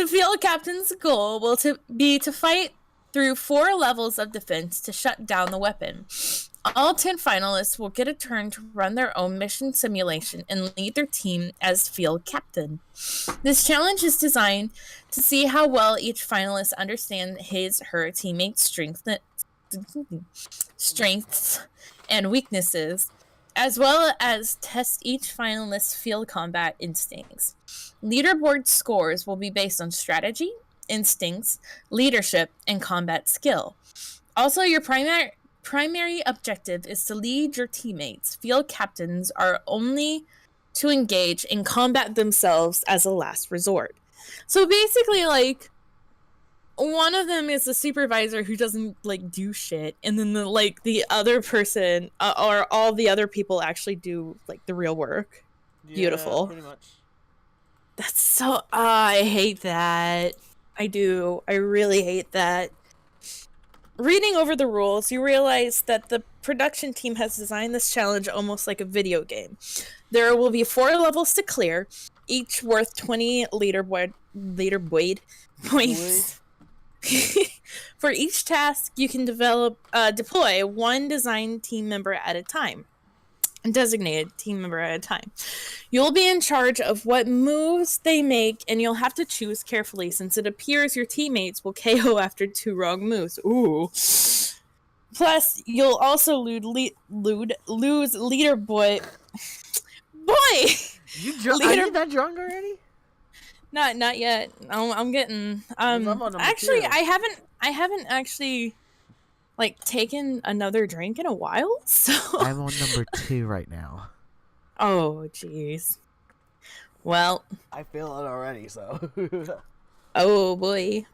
field captain's goal will be to fight through 4 levels of defense to shut down the weapon. All 10 finalists will get a turn to run their own mission simulation and lead their team as field captain. This challenge is designed to see how well each finalist understands his/her teammate's strengths and weaknesses, as well as test each finalist's field combat instincts. Leaderboard scores will be based on strategy, instincts, leadership, and combat skill. Also, your primary objective is to lead your teammates. Field captains are only to engage in combat themselves as a last resort. So basically, like, one of them is the supervisor who doesn't, like, do shit, and then the other person or all the other people actually do, like, the real work. Yeah, Beautiful. Pretty much. That's so... I hate that. I do. I really hate that. Reading over the rules, you realize that the production team has designed this challenge almost like a video game. There will be 4 levels to clear, each worth 20 leaderboard points. For each task, you can deploy one designated team member at a time. You'll be in charge of what moves they make, and you'll have to choose carefully since it appears your teammates will KO after 2 wrong moves. Ooh. Plus, you'll also lose leaderboy. Boy! Are you that drunk already? Not yet. I'm getting. I'm on number Actually, 2. I haven't actually, like, taken another drink in a while. So I'm on number 2 right now. Oh, jeez. Well, I feel it already, so. oh boy.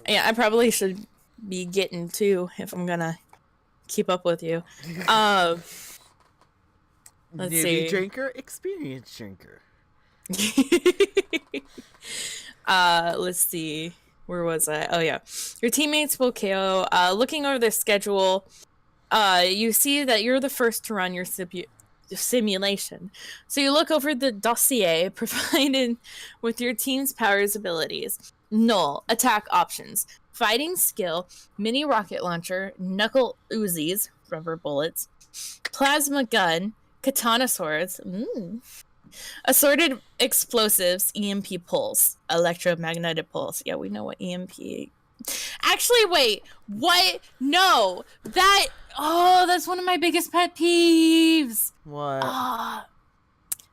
Yeah, I probably should be getting 2 if I'm gonna keep up with you. Let's Newbie see. drinker, experienced drinker. Let's see. Where was I? Oh yeah. Your teammates will KO. Looking over their schedule, you see that you're the first to run your simulation. So you look over the dossier provided with your team's powers abilities. Null, attack options, fighting skill, mini rocket launcher, knuckle Uzis, rubber bullets, plasma gun, katana swords, assorted explosives, EMP pulse, electromagnetic pulse. Yeah, we know what EMP. Actually, wait, what? No, that's one of my biggest pet peeves. What?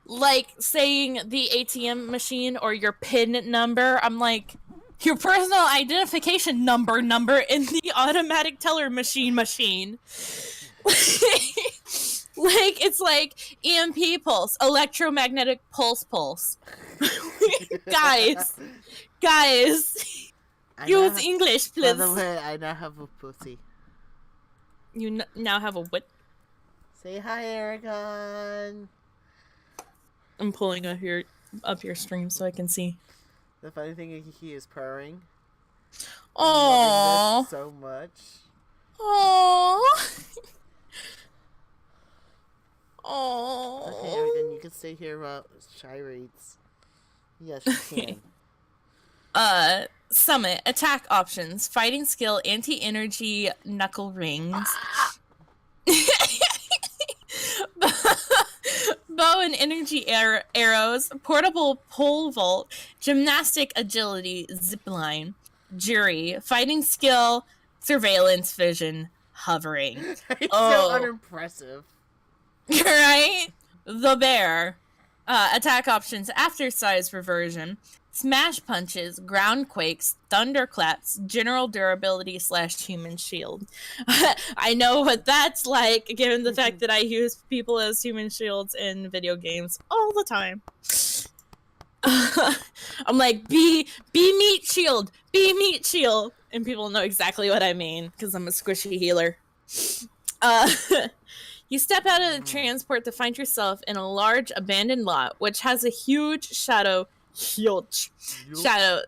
Like saying the ATM machine or your PIN number. I'm like, your personal identification number in the automatic teller machine. Like, it's like EMP pulse, electromagnetic pulse. Guys, use English, please. By the way, I now have a pussy. You now have a what? Say hi, Aragon. I'm pulling up your stream so I can see. The funny thing is he is purring. Aww. Loving this so much. Aww. Okay, Aragon, you can stay here while Shy reads. Yes, you can. Summit, attack options, fighting skill, anti-energy knuckle rings, bow and energy arrows, portable pole vault, gymnastic agility, zipline, jury, fighting skill, surveillance vision, hovering. It's so unimpressive. Right? The bear. Attack options, after size reversion, smash punches, ground quakes, thunderclaps, general durability / human shield. I know what that's like, given the fact that I use people as human shields in video games all the time. I'm like, be meat shield, and people know exactly what I mean because I'm a squishy healer. You step out of the transport to find yourself in a large abandoned lot, which has a huge shadow huge shadow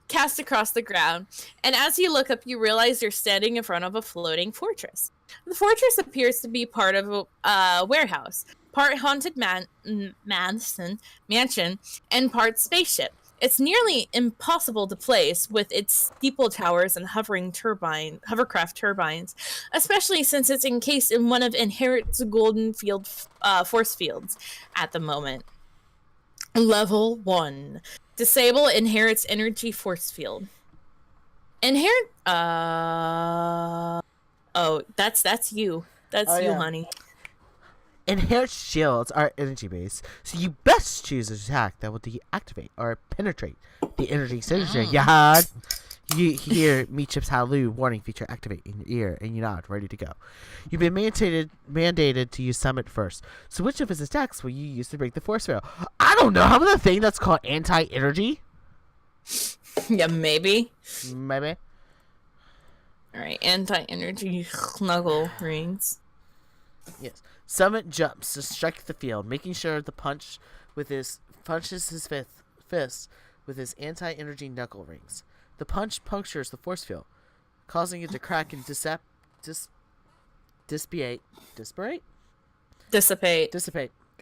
cast across the ground. And as you look up, you realize you're standing in front of a floating fortress. The fortress appears to be part of a warehouse, part haunted mansion, and part spaceship. It's nearly impossible to place with its steeple towers and hovercraft turbines, especially since it's encased in one of Inherit's golden force fields at the moment. Level 1. Disable Inherit's energy force field. Inherit. Oh, that's you. That's you, honey. Inherent shields are energy based, so you best choose an attack that will deactivate or penetrate the energy signature. Yeah. You hear Meechip's halloo warning feature activate in your ear, and you nod, ready to go. You've been mandated to use Summit first. So which of his attacks will you use to break the force field? I don't know. How about the thing that's called anti-energy? Yeah, maybe. Maybe. Alright, anti-energy knuckle rings. Yes. Summit jumps to strike the field, making sure the punches his fist with his anti-energy knuckle rings. The punch punctures the force field, causing it to crack and dissipate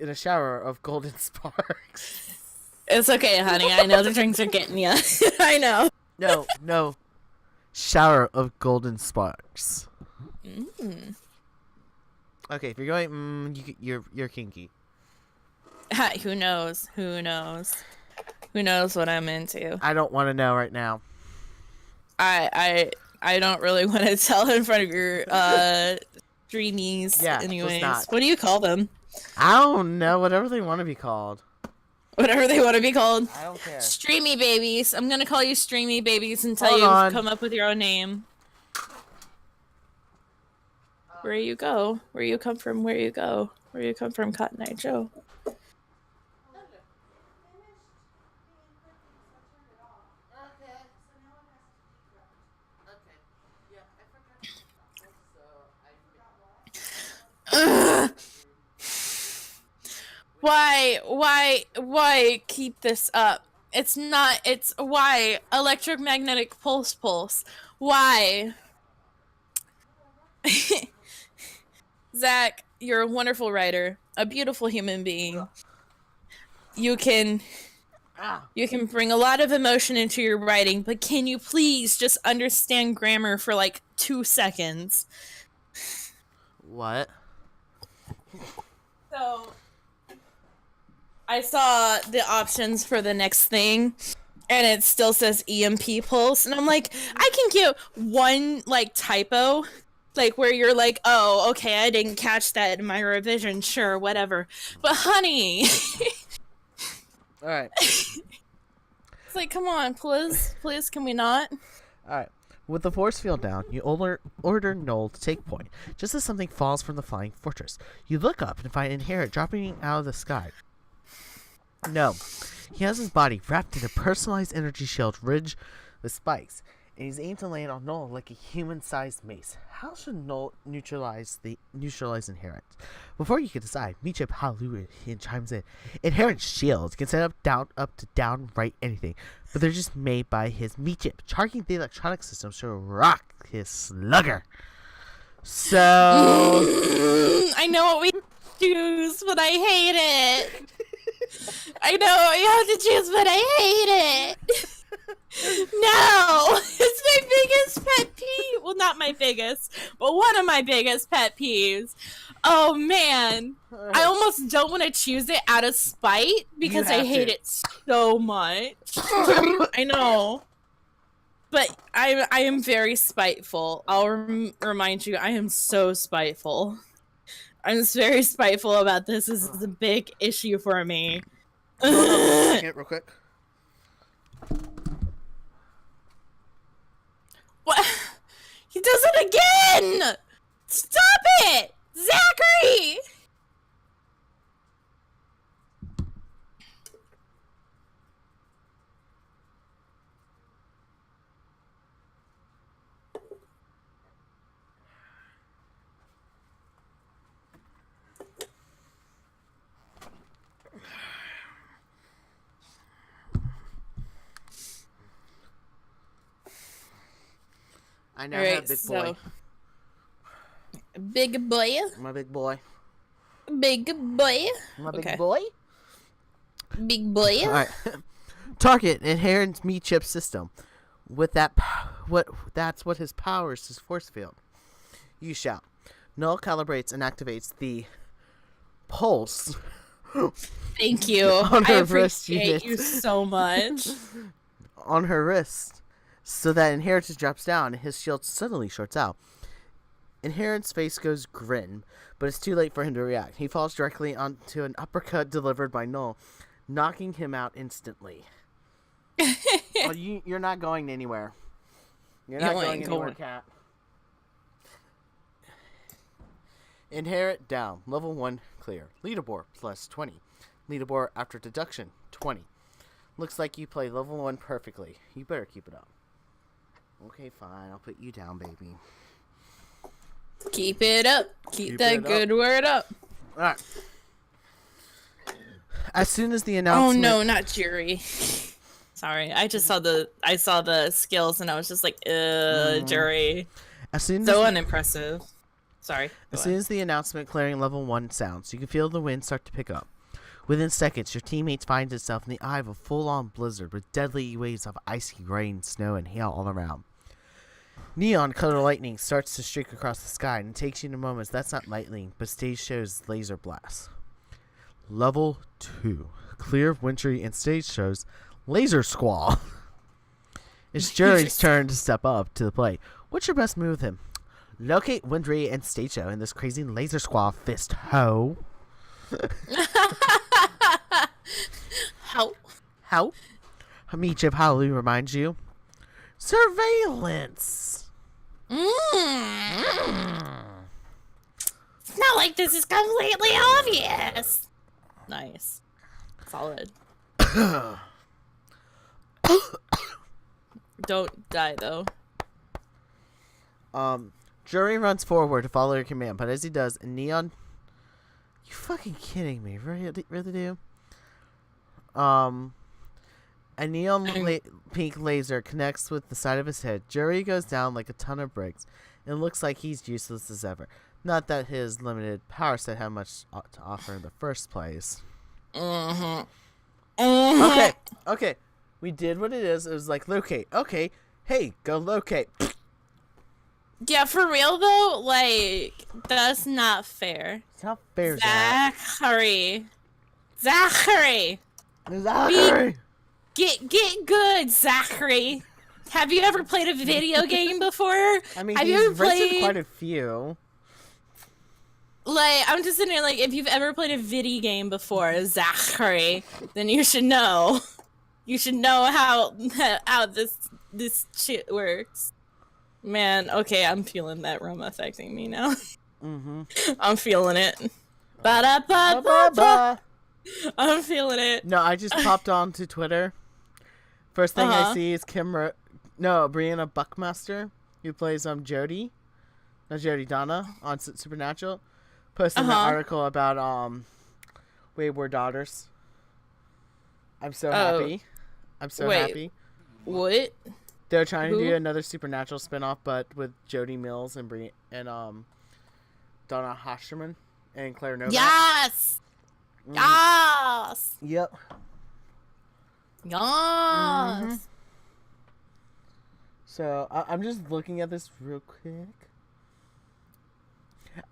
in a shower of golden sparks. It's okay, honey. I know the drinks are getting you. I know. No. Shower of golden sparks. Mm. Okay, if you're going, you're kinky. Who knows? Who knows what I'm into? I don't want to know right now. I don't really want to tell in front of your streamies. Yeah, anyways. let's not. What do you call them? I don't know. Whatever they want to be called. Whatever they want to be called. I don't care. Streamy babies. I'm gonna call you streamy babies until Hold you on. come up with your own name. Where you go? Where you come from? Where you go? Where you come from, Cotton Eye Joe? Why keep this up? It's why electromagnetic pulse. Why? Zach, you're a wonderful writer, a beautiful human being. You can bring a lot of emotion into your writing, but can you please just understand grammar for like 2 seconds? What? So, I saw the options for the next thing, and it still says EMP pulse, and I'm like, I can get one, like, typo, like, where you're like, oh, okay, I didn't catch that in my revision, sure, whatever. But, honey! Alright. It's like, come on, please, can we not? Alright. With the force field down, you order Noel to take point, just as something falls from the flying fortress. You look up and find Inherit dropping out of the sky. No, he has his body wrapped in a personalized energy shield ridged with spikes, and he's aimed to land on Noel like a human-sized mace. How should Noel neutralize Inherit? Before you can decide, Meechip hallelujah chimes in. Inherent shields can set up to downright anything, but they're just made by his Meechip, charging the electronic system to rock his slugger. So I know what we choose, but I hate it. I know you have to choose, but I hate it. No, it's my biggest pet peeve. Well, not my biggest, but one of my biggest pet peeves. Oh man, I almost don't want to choose it out of spite because I hate it so much. I know, but I am very spiteful. I'll remind you, I am so spiteful. I'm just very spiteful about this. This is a big issue for me. Real quick. What? He does it again! Stop it! Zachary! I now Alright, have big boy. Big boy. My big boy. Big boy. My big Okay. boy. Big boy. All right. Target inherent meat chip system. With that, that's what his powers his force field. You shout. Null calibrates and activates the pulse. Thank you. On I her wrist appreciate you unit. so much. On her wrist, so that Inheritance drops down and his shield suddenly shorts out. Inherent's face goes grin, but it's too late for him to react. He falls directly onto an uppercut delivered by Null, knocking him out instantly. Well, you're not going anywhere. You're not going anywhere, Cat. Inherit down. Level 1 clear. Leaderboard plus 20. Leaderboard after deduction 20. Looks like you play level 1 perfectly. You better keep it up. Okay, fine. I'll put you down, baby. Keep it up. Keep that good word up. Alright. As soon as the announcement... Oh no, not Jury. Sorry, I just saw the skills and I was just like, Jury. As soon So as unimpressive. Sorry. As soon as the announcement clearing level 1 sounds, you can feel the wind start to pick up. Within seconds, your teammates find itself in the eye of a full-on blizzard with deadly waves of icy rain, snow, and hail all around. Neon color lightning starts to streak across the sky and takes you to moments that's not lightning, but stage shows laser blasts. Level 2. Clear, wintry, and stage shows laser squall. It's Jury's turn to step up to the plate. What's your best move with him? Locate, wintry, and stage show in this crazy laser squall fist, ho. How? Meat chip hallelujah reminds you. Surveillance. It's not like this is completely obvious. Nice. Solid. Don't die though. Jury runs forward to follow your command, but as he does, a neon... You fucking kidding me? Really do? A neon pink laser connects with the side of his head. Jury goes down like a ton of bricks, and looks like he's useless as ever. Not that his limited power set had much to offer in the first place. Okay. We did what it is. It was like, locate. Okay. Hey, go locate. Yeah, for real though, like, that's not fair. It's not fair, Zach. Zachary! Get good, Zachary! Have you ever played a video game before? I mean, have he's you ever written played quite a few. Like, I'm just sitting there like, if you've ever played a video game before, Zachary, then you should know. You should know how this shit works. Man, okay, I'm feeling that rum affecting me now. I'm feeling it. Ba-da-ba-ba-ba. I'm feeling it. No, I just popped on to Twitter. First thing I see is Brianna Buckmaster, who plays Donna on Supernatural, posted an article about Wayward Daughters. I'm so happy. Happy. What? They're trying to do another Supernatural spinoff, but with Jodie Mills and Donna Hoshterman and Claire Novak. Yes! Yes! Yep. Yes! So, I'm just looking at this real quick.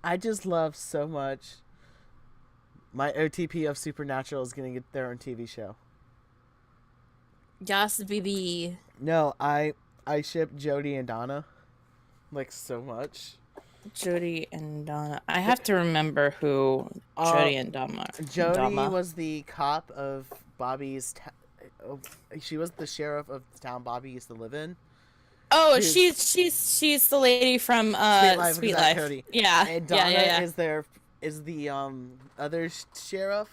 I just love so much. My OTP of Supernatural is going to get their own TV show. Yes, baby. No, I ship Jodie and Donna, like, so much. Jodie and Donna. I have to remember who Jodie and Donna. Jodie was the cop of Bobby's. She was the sheriff of the town Bobby used to live in. Oh, she's the lady from Sweet Life. Cody. Yeah, and Donna yeah. is the other sheriff,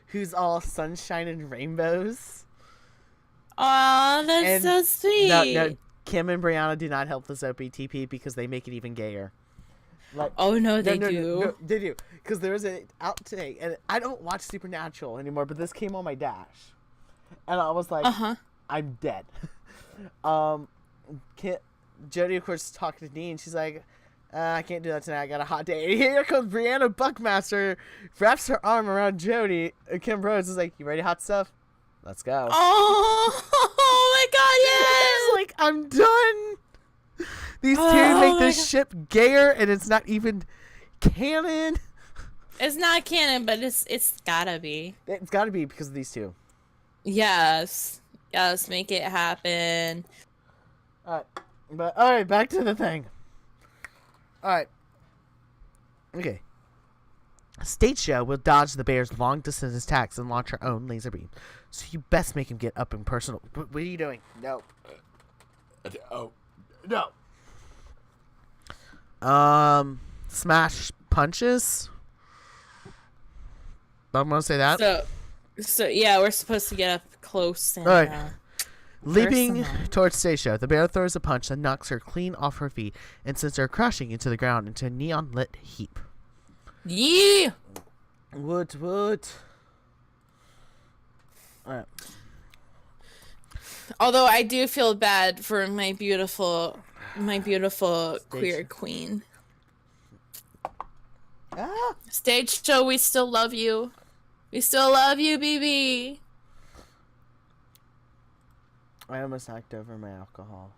who's all sunshine and rainbows. Aw, that's so sweet. No, Kim and Brianna do not help this OPTP because they make it even gayer. Like, oh no, they do. No, they do. Because there was out today, and I don't watch Supernatural anymore, but this came on my dash, and I was like, I'm dead. Jody, of course, is talking to Dean. She's like, I can't do that tonight. I got a hot day. And here comes Brianna Buckmaster, wraps her arm around Jody. Kim Rhodes is like, you ready, hot stuff? Let's go. Oh my god, yes! Like, I'm done. These two make this ship gayer, and it's not even canon. It's not canon, but it's gotta be. It's gotta be because of these two. Yes, make it happen. Alright, back to the thing. Alright. Okay. Stage Show will dodge the bear's long distance attacks and launch her own laser beam. So you best make him get up and personal. What are you doing? No. No. Smash punches. I'm gonna say that. So yeah, we're supposed to get up close and Alright. Leaping personal. towards Stacia, the bear throws a punch that knocks her clean off her feet and sends her crashing into the ground into a neon-lit heap. Yeah. What? Alright. Although I do feel bad for my beautiful queer queen. Ah! Stage Show, we still love you. We still love you, BB. I almost knocked over my alcohol.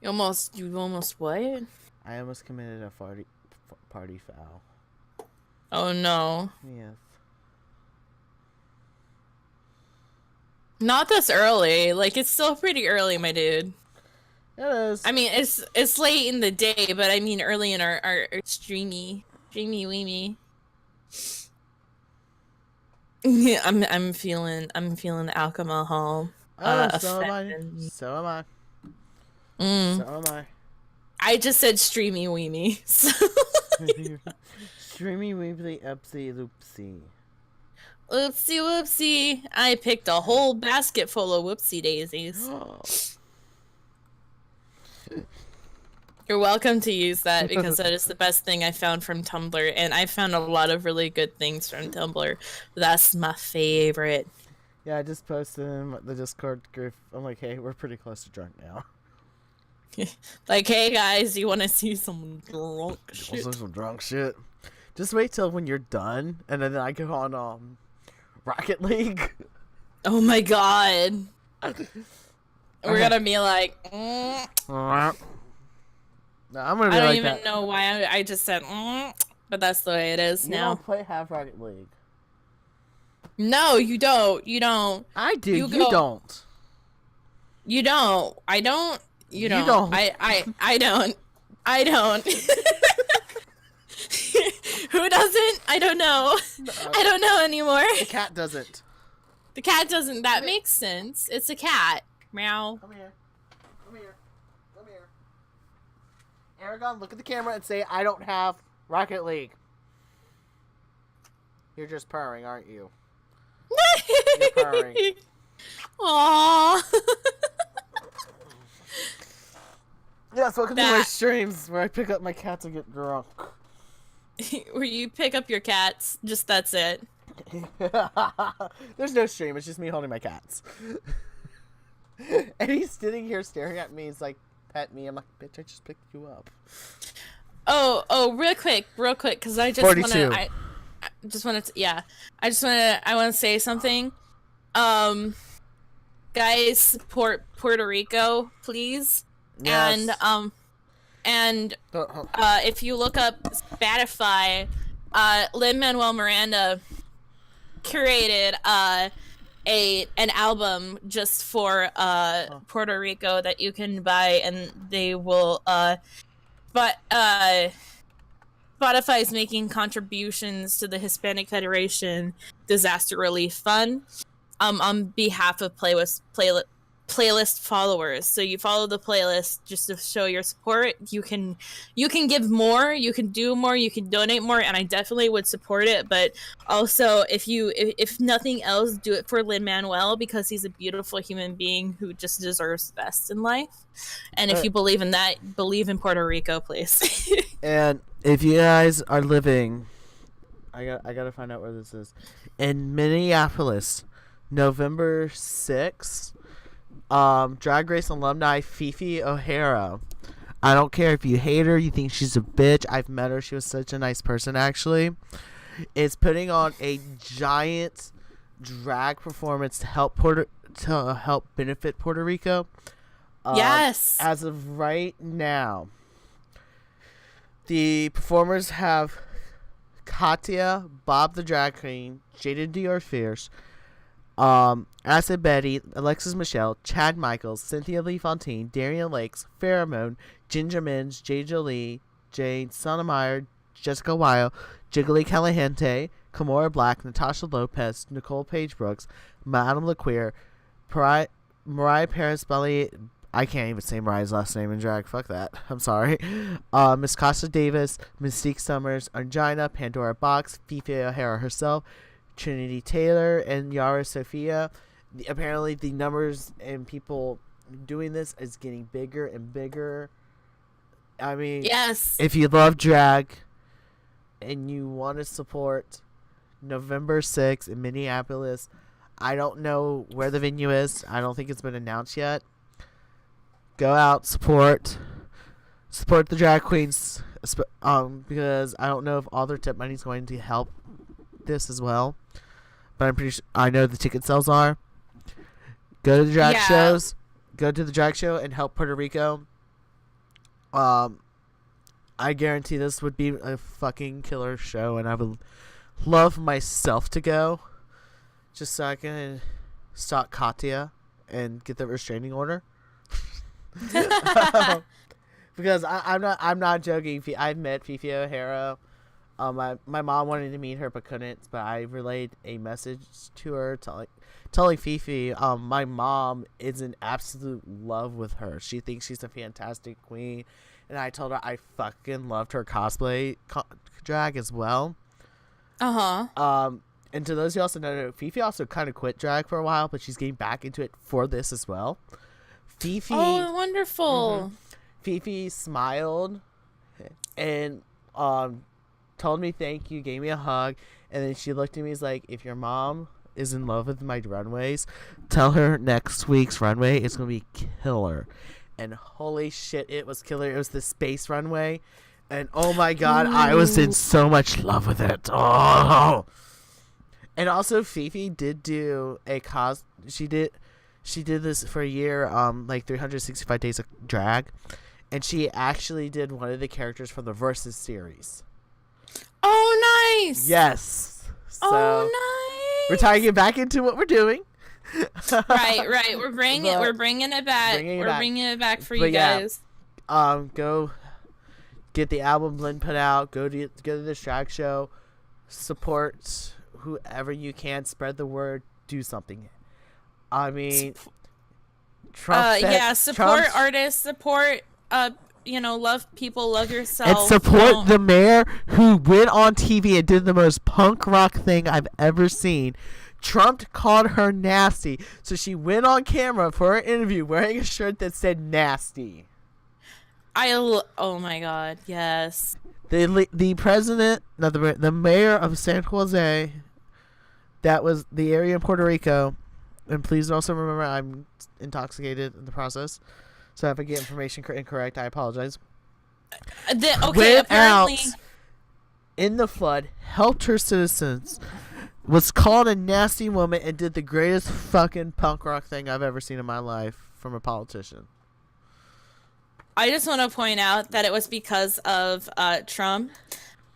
You almost what? I almost committed a party foul. Oh no. Yes. Not this early. Like, it's still pretty early, my dude. It is. I mean, it's late in the day, but I mean early in our streamy weemy. Yeah, I'm feeling the alcohol. So am I. affecting- So am I. Mm. So am I. I just said streamy weemy. So. Streamy weebly upsy loopsy. Oopsie whoopsie. I picked a whole basket full of whoopsie daisies. You're welcome to use that because that is the best thing I found from Tumblr, and I found a lot of really good things from Tumblr. That's my favorite. Yeah, I just posted in the Discord group. I'm like, hey, we're pretty close to drunk now. Like, hey guys, you want to see some drunk shit? Some drunk shit. Just wait till when you're done, and then I go on Rocket League. Oh my god. We're gonna be like, No, I'm gonna be I don't like even that. know why I just said, but that's the way it is You now. don't play half Rocket League. No, you don't. You don't. I do. You You go- don't. You don't. I don't. You don't. don't. I don't. I don't. Who doesn't? I don't know. I don't know anymore. The cat doesn't. The cat doesn't. That makes sense. It's a cat. Meow. Come here. Come here. Come here. Aragon, look at the camera and say, I don't have Rocket League. You're just purring, aren't you? You're purring. Aww. Yes, welcome to my That- streams where I pick up my cat to get drunk. Where you pick up your cats. Just that's it. There's no stream, it's just me holding my cats. And he's sitting here staring at me, he's like, pet me. I'm like, bitch, I just picked you up. Oh, real quick, because I just 42. I just wanted to, yeah. I want to say something. Guys, support Puerto Rico, please. Yes. And Oh, if you look up Spotify, Lin-Manuel Miranda curated an album just for Puerto Rico that you can buy, and they will but Spotify is making contributions to the Hispanic Federation Disaster Relief Fund on behalf of playlist followers. So you follow the playlist just to show your support. You can give more, you can do more, you can donate more, and I definitely would support it. But also, if nothing else, do it for Lin-Manuel, because he's a beautiful human being who just deserves the best in life. And if you believe in that, believe in Puerto Rico, please. and if you guys are living, I gotta find out where this is, in Minneapolis, November 6th, Drag Race alumni Fifi O'Hara. I don't care if you hate her, you think she's a bitch. I've met her. She was such a nice person, actually. Is putting on a giant drag performance to help benefit Puerto Rico. Yes. As of right now, the performers have Katia, Bob the Drag Queen, Jada Dior Fierce, Acid Betty, Alexis Michelle, Chad Michaels, Cynthia Lee Fontaine, Darian Lakes, Pheromone, Ginger Minge, Jay Jolie, Jade Sotomayor, Jessica Weil, Jiggly Calahente, Kimora Black, Natasha Lopez, Nicole Page Brooks, Madame LaQueer, Mariah Paris Belly. I can't even say Mariah's last name in drag. Fuck that. I'm sorry. Miss Costa Davis, Mystique Summers, Angina, Pandora Box, Fifi O'Hara herself, Trinity Taylor, and Yara Sophia. Apparently, the numbers and people doing this is getting bigger and bigger. I mean, yes. If you love drag and you want to support November 6th in Minneapolis, I don't know where the venue is. I don't think it's been announced yet. Go out, support the drag queens, because I don't know if all their tip money is going to help this as well. But I'm pretty sure I know the ticket sales are. Go to the drag shows. Go to the drag show and help Puerto Rico. I guarantee this would be a fucking killer show, and I would love myself to go, just so I can stalk Katia and get the restraining order. Because I'm not joking. I met Fifi O'Hara. My mom wanted to meet her but couldn't. But I relayed a message to her telling Fifi, my mom is in absolute love with her. She thinks she's a fantastic queen, and I told her I fucking loved her cosplay drag as well. And to those who also know, Fifi also kind of quit drag for a while, but she's getting back into it for this as well. Fifi. Oh, wonderful. Fifi smiled and told me thank you, gave me a hug, and then she looked at me and was like, if your mom is in love with my runways, tell her next week's runway is going to be killer. And holy shit, it was killer. It was the space runway. And oh my god, I was in so much love with it. Oh. And also Fifi did do a she did this for a year, like 365 days of drag, and she actually did one of the characters from the Versus series. Oh, nice. Yes. So nice. we're tying it back into what we're doing. right. We're bringing it back. Bringing it back for you guys. Go get the album Blend put out. Go to this drag show. Support whoever you can. Spread the word. Do something. I mean, support artists, support, love people, love yourself. And support the mayor who went on TV and did the most punk rock thing I've ever seen. Trump called her nasty, so she went on camera for her interview wearing a shirt that said nasty. Oh my god, yes. The president, not the mayor of San Jose, that was the area in Puerto Rico. And please also remember I'm intoxicated in the process. So if I get information incorrect, I apologize. Went apparently out in the flood, helped her citizens, was called a nasty woman, and did the greatest fucking punk rock thing I've ever seen in my life from a politician. I just want to point out that it was because of Trump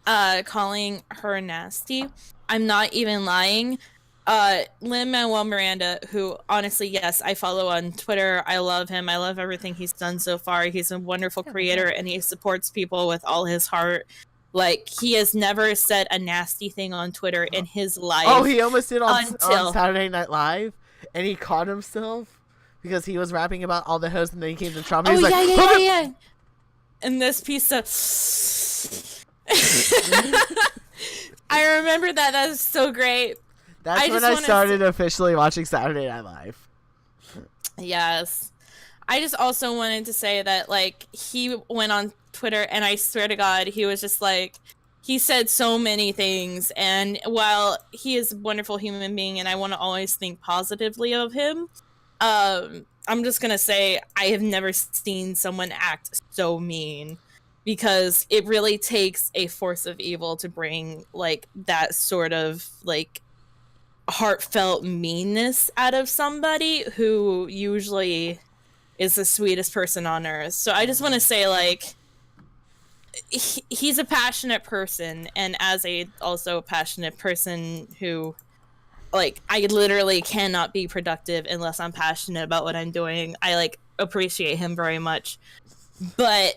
calling her nasty. I'm not even lying. Lin-Manuel Miranda, who honestly, yes, I follow on Twitter. I love him. I love everything he's done so far. He's a wonderful creator, and he supports people with all his heart. Like, he has never said a nasty thing on Twitter in his life. Oh, he almost did on Saturday Night Live, and he caught himself because he was rapping about all the hoes, and then he came to Trump, and he's like, yeah. And this piece of... I remember that. That was so great. That's when I started officially watching Saturday Night Live. Yes. I just also wanted to say that, like, he went on Twitter, and I swear to God, he was just like, he said so many things, and while he is a wonderful human being, and I want to always think positively of him, I'm just gonna say I have never seen someone act so mean, because it really takes a force of evil to bring like that sort of like heartfelt meanness out of somebody who usually is the sweetest person on earth. So I just want to say, like, he's a passionate person, and as a also passionate person who, like, I literally cannot be productive unless I'm passionate about what I'm doing. I like appreciate him very much, but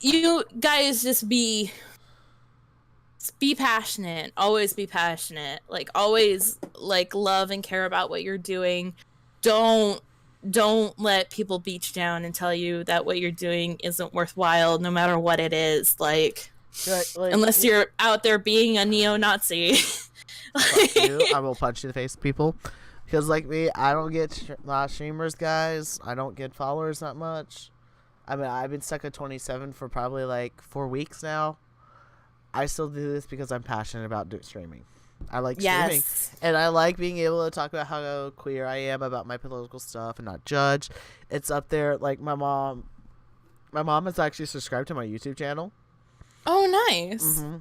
you guys just be passionate. Always be passionate. Like, always like love and care about what you're doing. Don't let people beat you down and tell you that what you're doing isn't worthwhile, no matter what it is. Like unless you're out there being a neo-Nazi. Fuck you. I will punch you in the face, people. Because like me, I don't get streamers, guys. I don't get followers that much. I mean, I've been stuck at 27 for probably like 4 weeks now. I still do this because I'm passionate about streaming. I like streaming, and I like being able to talk about how queer I am, about my political stuff, and not judge. It's up there. Like my mom has actually subscribed to my YouTube channel. Oh, nice. Mm-hmm.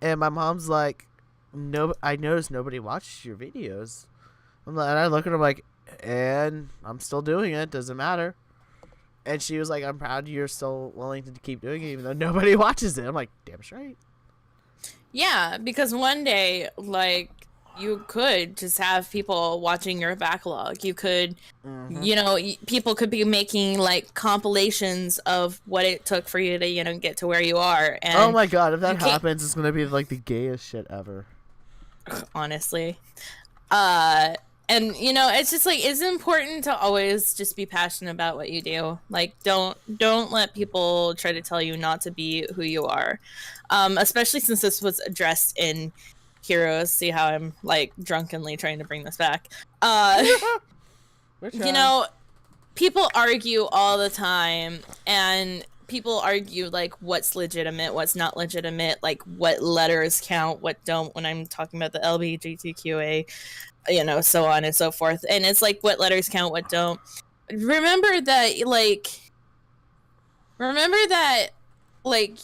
And my mom's like, no, I noticed nobody watches your videos. And I look at her like, and I'm still doing it. Doesn't matter. And she was like, I'm proud you're still willing to keep doing it, even though nobody watches it. I'm like, damn straight. Yeah, because one day, like, you could just have people watching your backlog. You could, you know, people could be making, like, compilations of what it took for you to, you know, get to where you are. And oh my god, if that happens, it's going to be, like, the gayest shit ever. Honestly. And, you know, it's just, like, it's important to always just be passionate about what you do. Like, don't let people try to tell you not to be who you are. Especially since this was addressed in Heroes. See how I'm, like, drunkenly trying to bring this back. You know, people argue all the time, and people argue, like, what's legitimate, what's not legitimate, like, what letters count, what don't, when I'm talking about the LGBTQA, you know, so on and so forth. And it's like, what letters count, what don't. Remember that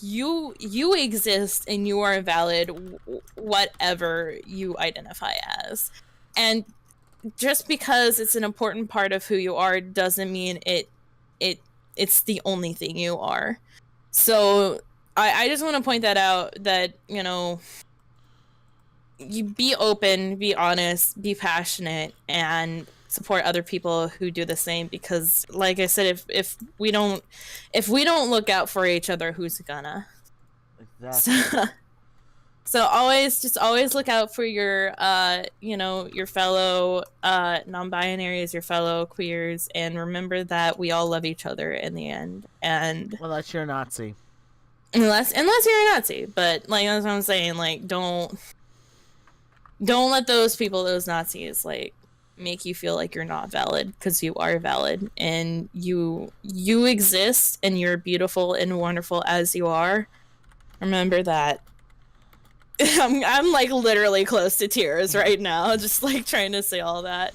you exist and you are valid, whatever you identify as. And just because it's an important part of who you are doesn't mean it's the only thing you are. So I just want to point that out, that, you know, you be open, be honest, be passionate, and support other people who do the same, because like I said, if we don't look out for each other, who's gonna? Exactly. So always look out for your you know, your fellow non-binaries, your fellow queers, and remember that we all love each other in the end. And unless you're a Nazi. Unless you're a Nazi, but like that's what I'm saying, like don't let those people, those Nazis, like make you feel like you're not valid, because you are valid, and you exist, and you're beautiful and wonderful as you are. Remember that. I'm like literally close to tears right now, just like trying to say all that.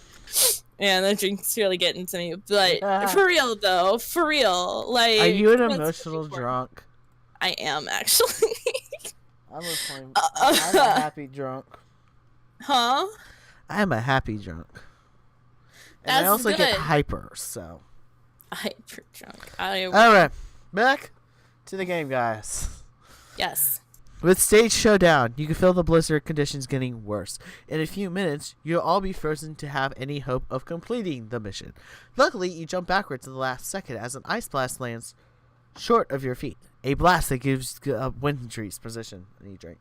And the drink's really getting to me. But for real though, for real, like, are you an emotional drunk? I am, actually. I'm a happy drunk. Huh? I am a happy drunk. And That's I also good. get hyper, so. Hyper drunk. Alright, back to the game, guys. Yes. With Stage Showdown, you can feel the blizzard conditions getting worse. In a few minutes, you'll all be frozen to have any hope of completing the mission. Luckily, you jump backwards to the last second as an ice blast lands short of your feet. A blast that gives Wintry's position. I need a drink.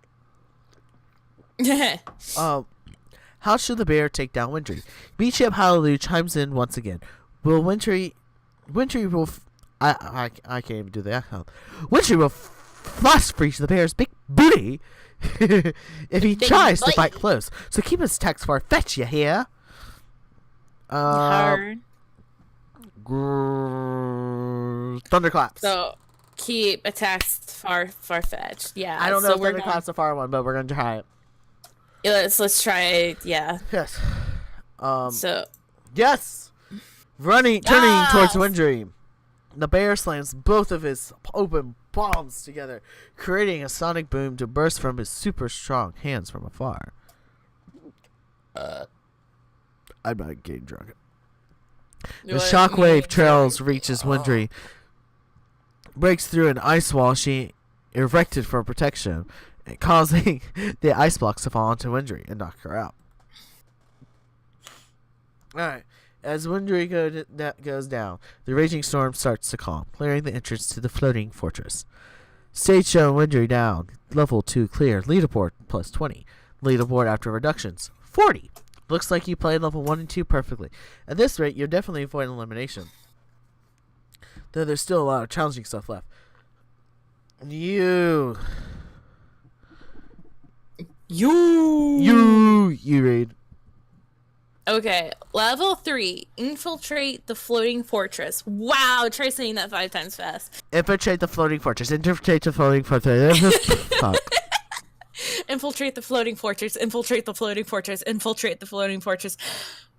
How should the bear take down Wintry? Beat Ship Hallelujah chimes in once again. Will Wintry will... I can't even do that. Wintry will fast freeze the bear's big booty if he tries to fight close. So keep his attacks far-fetched, you hear? Thunderclaps. So keep attacks far-fetched. Yeah. I don't know if Thunderclaps a far one, but we're gonna try it. Yeah, let's try it. Yeah. Yes. So Yes! Turning towards Yes! Windry. The bear slams both of his open palms together, creating a sonic boom to burst from his super strong hands from afar. I'm not getting drunk. The shockwave trails reaches Windry, breaks through an ice wall she erected for protection, causing the ice blocks to fall onto Windry and knock her out. Alright. As Windry goes down, the raging storm starts to calm, clearing the entrance to the floating fortress. Stage show Windry down. Level 2 clear. Leaderboard plus 20. Leaderboard after reductions 40. Looks like you played level 1 and 2 perfectly. At this rate, you're definitely avoiding elimination. Though there's still a lot of challenging stuff left. You read. Okay, level 3, infiltrate the floating fortress. Wow, try saying that 5 times fast. Infiltrate the floating fortress. Infiltrate the floating fortress. Fuck. Infiltrate the floating fortress. Infiltrate the floating fortress. Infiltrate the floating fortress.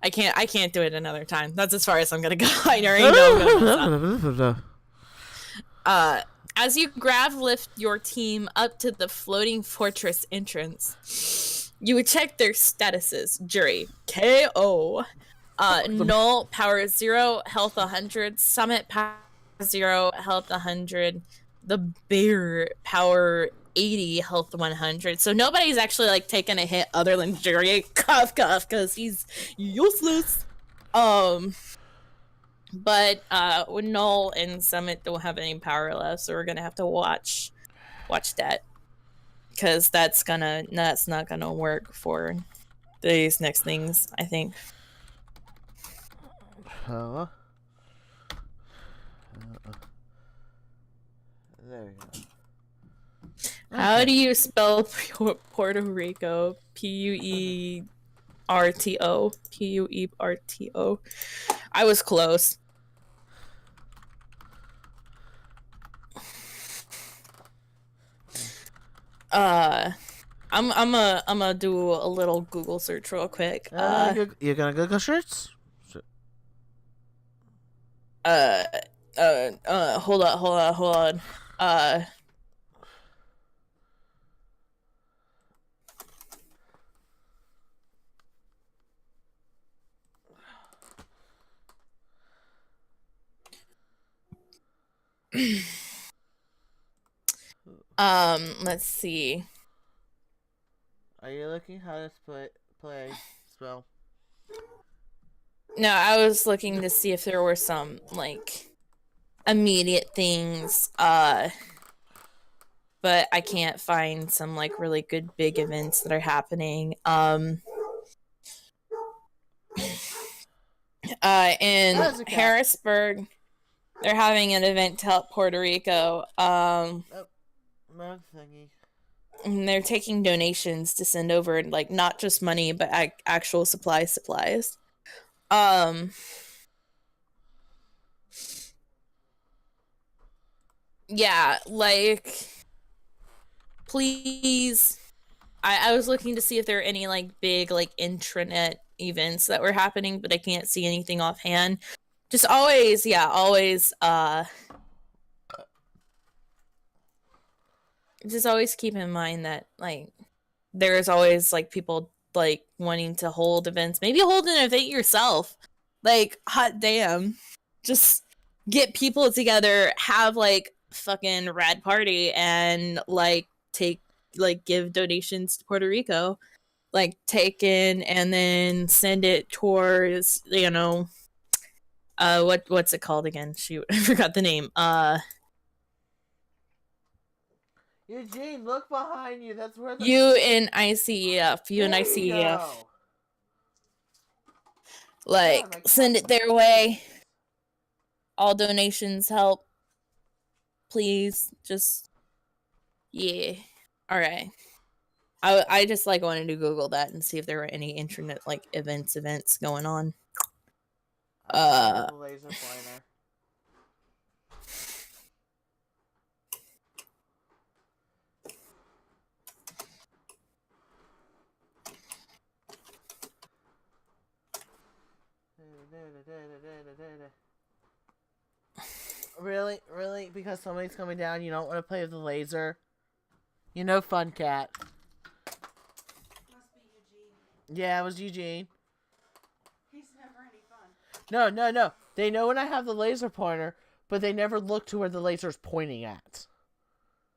I can't do it another time. That's as far as I'm gonna go. I already know I'm gonna mess up. As you lift your team up to the floating fortress entrance, you would check their statuses. Jury, KO. Null, power 0, health 100. Summit, power 0, health 100. The bear, power 80, health 100. So nobody's actually like taking a hit other than Jury. Cough, because he's useless. But Null and Summit don't have any power left, so we're gonna have to watch that, because that's not gonna work for these next things, I think. There we go. How do you spell Puerto Rico? Puerto. Puerto. I was close. I'm gonna do a little Google search real quick. You're gonna Google shirts? Hold on. Let's see. Are you looking how to spell? No, I was looking to see if there were some like immediate things, but I can't find some like really good big events that are happening. In Harrisburg, they're having an event to help Puerto Rico. And they're taking donations to send over, like, not just money, but actual supplies. Yeah, like, please. I was looking to see if there are any, like, big, like, intranet events that were happening, but I can't see anything offhand. Just always keep in mind that, like, there's always, like, people, like, wanting to hold events. Maybe hold an event yourself. Like, hot damn. Just get people together, have, like, fucking rad party, and, like, give donations to Puerto Rico. Like, take in and then send it towards, you know, what's it called again? Shoot, I forgot the name. Eugene, look behind you. That's where the UNICEF. Like, send it their way. All donations help. Please, just yeah. All right. I just like wanted to Google that and see if there were any internet like events going on. Laser pointer. Really? Really? Because somebody's coming down, you don't want to play with the laser? You know Fun Cat. Must be Eugene. Yeah, it was Eugene. He's never any fun. No. They know when I have the laser pointer, but they never look to where the laser's pointing at.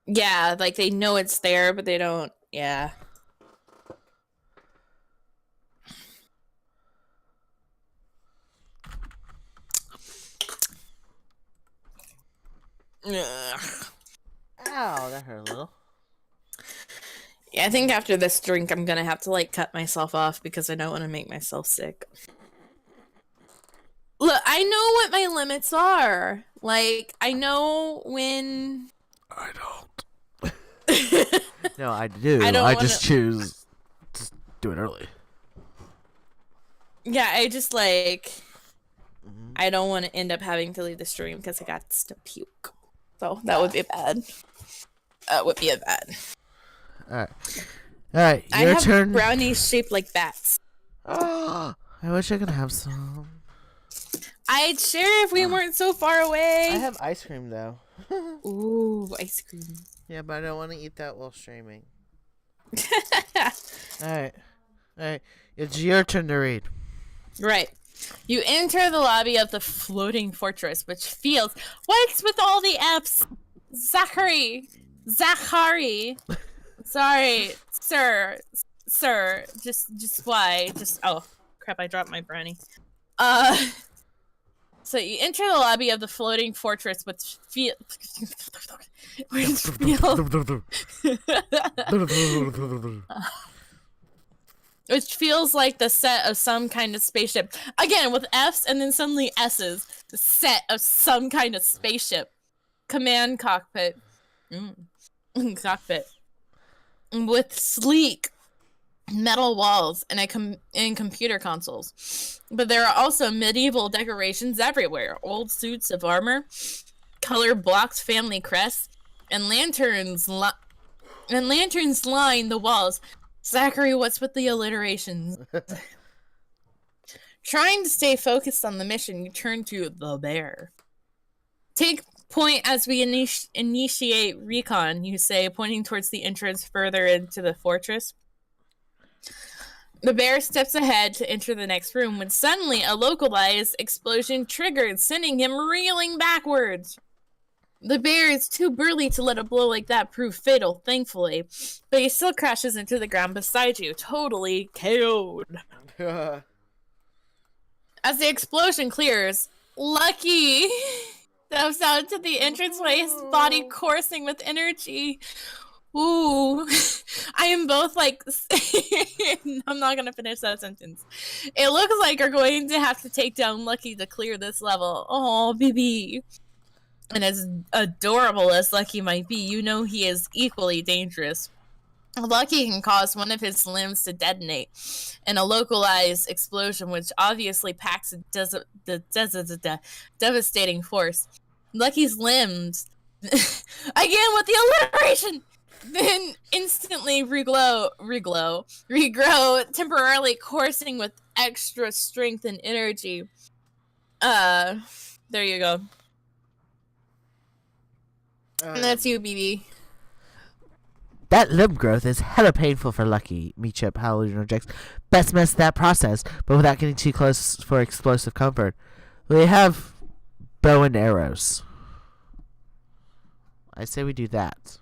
Yeah, like they know it's there, but they don't. Yeah. Ugh. Ow, that hurt a little. Yeah, I think after this drink, I'm gonna have to like cut myself off because I don't want to make myself sick. Look, I know what my limits are. Like, I know when. I don't. No, I do. I just choose to do it early. Yeah, I just like. I don't want to end up having to leave the stream because I got to puke. So that would be bad. That would be a bad. All right. I Your have turn. brownies shaped like bats. I wish I could have some. I'd share if we weren't so far away. I have ice cream, though. Ooh, ice cream. Yeah, but I don't want to eat that while streaming. Alright. It's your turn to read. Right. You enter the lobby of the floating fortress, which feels... What's with all the F's? Zachary. Sorry, sir. Just why? Oh, crap, I dropped my brownie. So you enter the lobby of the floating fortress, which feels like the set of some kind of spaceship. Again, with F's and then suddenly S's. The set of some kind of spaceship. Command cockpit. Cockpit. With sleek metal walls and computer consoles. But there are also medieval decorations everywhere. Old suits of armor, color-blocked family crests, and lanterns line the walls. Zachary, what's with the alliterations? Trying to stay focused on the mission, you turn to the bear. Take point as we initiate recon, you say, pointing towards the entrance further into the fortress. The bear steps ahead to enter the next room when suddenly a localized explosion triggered, sending him reeling backwards. The bear is too burly to let a blow like that prove fatal, thankfully, but he still crashes into the ground beside you, totally KO'd. As the explosion clears, Lucky steps out to the entranceway, his body coursing with energy. Ooh, I am both like, I'm not gonna finish that sentence. It looks like you're going to have to take down Lucky to clear this level. Oh, baby. And as adorable as Lucky might be, you know he is equally dangerous. Lucky can cause one of his limbs to detonate in a localized explosion, which obviously packs a devastating force. Lucky's limbs, again with the alliteration, then instantly regrow, temporarily coursing with extra strength and energy. There you go. And that's you, BB. That limb growth is hella painful for Lucky, Meechip Hallelujah interjects. Best mess that process, but without getting too close for explosive comfort. We have bow and arrows. I say we do that.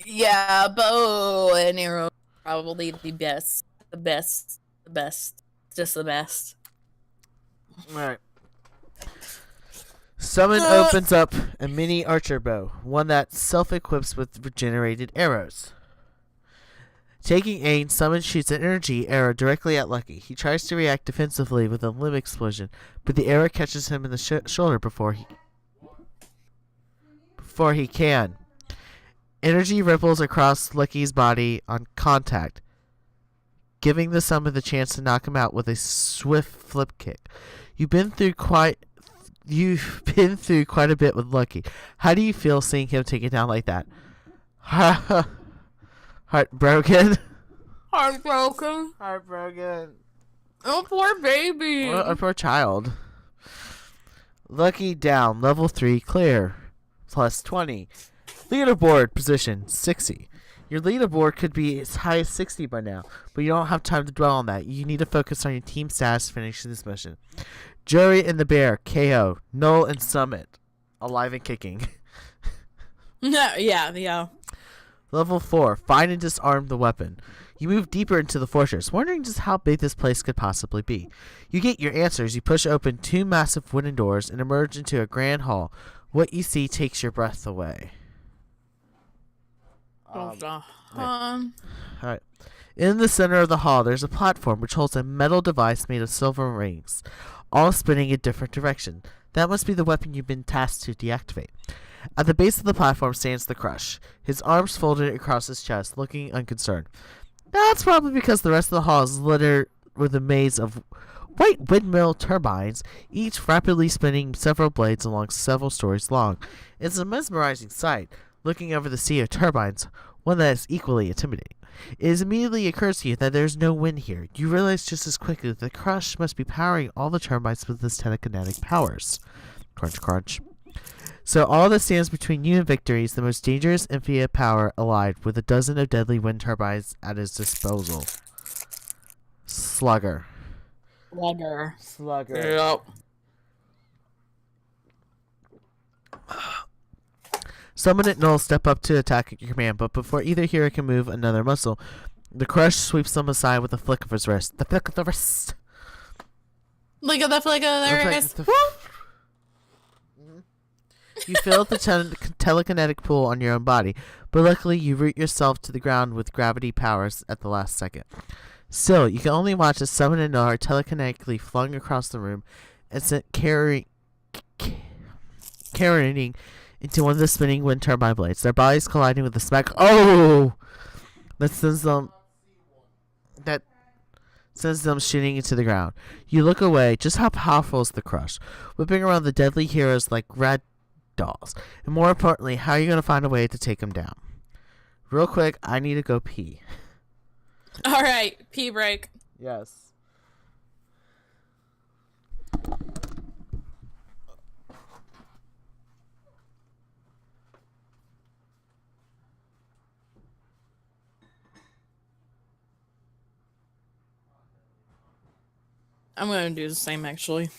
Yeah, bow and arrow probably the best. Just the best. Alright. Summon opens up a mini archer bow, one that self-equips with regenerated arrows. Taking aim, Summon shoots an energy arrow directly at Lucky. He tries to react defensively with a limb explosion, but the arrow catches him in the shoulder before he can. Energy ripples across Lucky's body on contact, giving the Summon the chance to knock him out with a swift flip kick. You've been through quite a bit with Lucky. How do you feel seeing him take it down like that? Heartbroken? Heartbroken. Heartbroken. Oh, poor baby. A poor child. Lucky down. Level 3 clear. Plus 20. Leaderboard position 60. Your leaderboard could be as high as 60 by now, but you don't have time to dwell on that. You need to focus on your team status finishing this mission. Jury and the Bear, KO. Null and Summit, alive and kicking. No, yeah. Level 4, find and disarm the weapon. You move deeper into the fortress, wondering just how big this place could possibly be. You get your answers. You push open 2 massive wooden doors and emerge into a grand hall. What you see takes your breath away. Alright. In the center of the hall, there's a platform which holds a metal device made of silver rings, all spinning in different directions. That must be the weapon you've been tasked to deactivate. At the base of the platform stands the Crush, his arms folded across his chest, looking unconcerned. That's probably because the rest of the hall is littered with a maze of white windmill turbines, each rapidly spinning several blades along several stories long. It's a mesmerizing sight, looking over the sea of turbines, one that is equally intimidating. It immediately occurs to you that there's no wind here. You realize just as quickly that the Crush must be powering all the turbines with his telekinetic powers. Crunch, crunch. So all that stands between you and victory is the most dangerous Amphia power alive, with a dozen of deadly wind turbines at his disposal. Slugger. Yep. Someone at Null step up to attack at your command, but before either hero can move another muscle, the Crush sweeps them aside with a flick of his wrist. The flick of the wrist. Look at the flick of the wrist. You feel the telekinetic pull on your own body, but luckily you root yourself to the ground with gravity powers at the last second. Still, you can only watch as Summon and Null are telekinetically flung across the room and sent carrying into one of the spinning wind turbine blades. Their bodies colliding with the smack. Oh! That sends them shooting into the ground. You look away. Just how powerful is the Crush? Whipping around the deadly heroes like red dolls. And more importantly, how are you going to find a way to take them down? Real quick, I need to go pee. Alright, pee break. Yes. I'm gonna do the same, actually.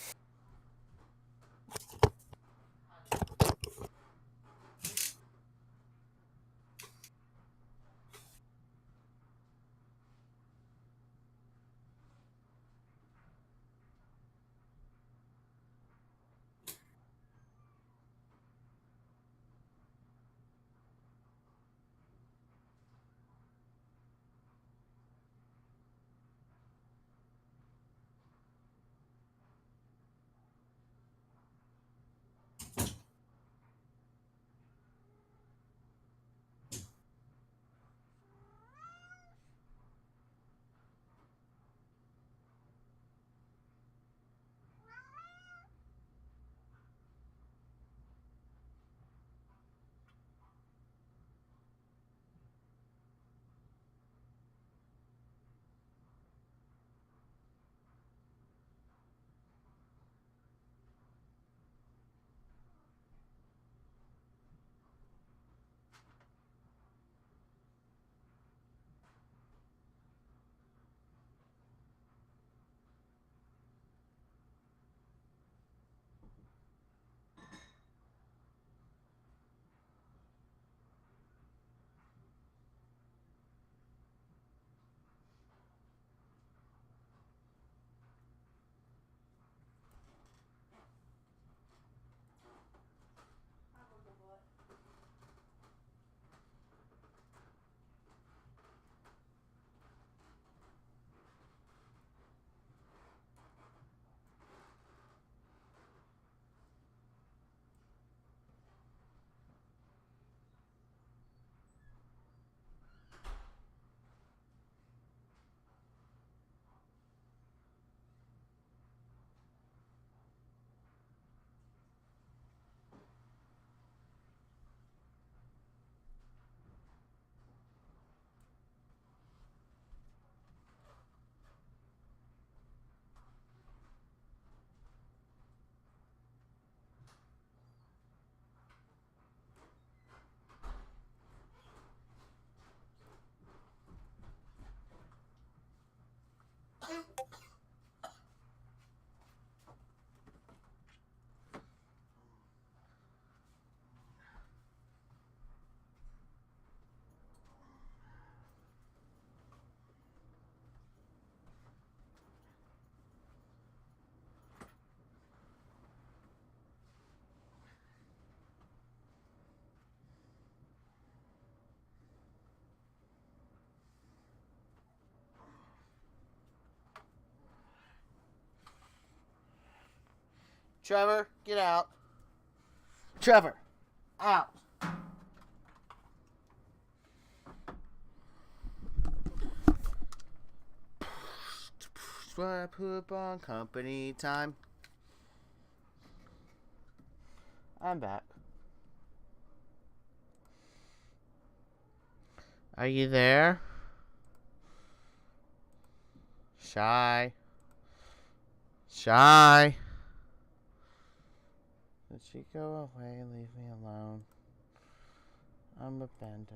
Trevor, get out. Trevor, out. Sweat poop on company time. I'm back. Are you there? Shy. Shy. Did she go away and leave me alone? I'm abandoned.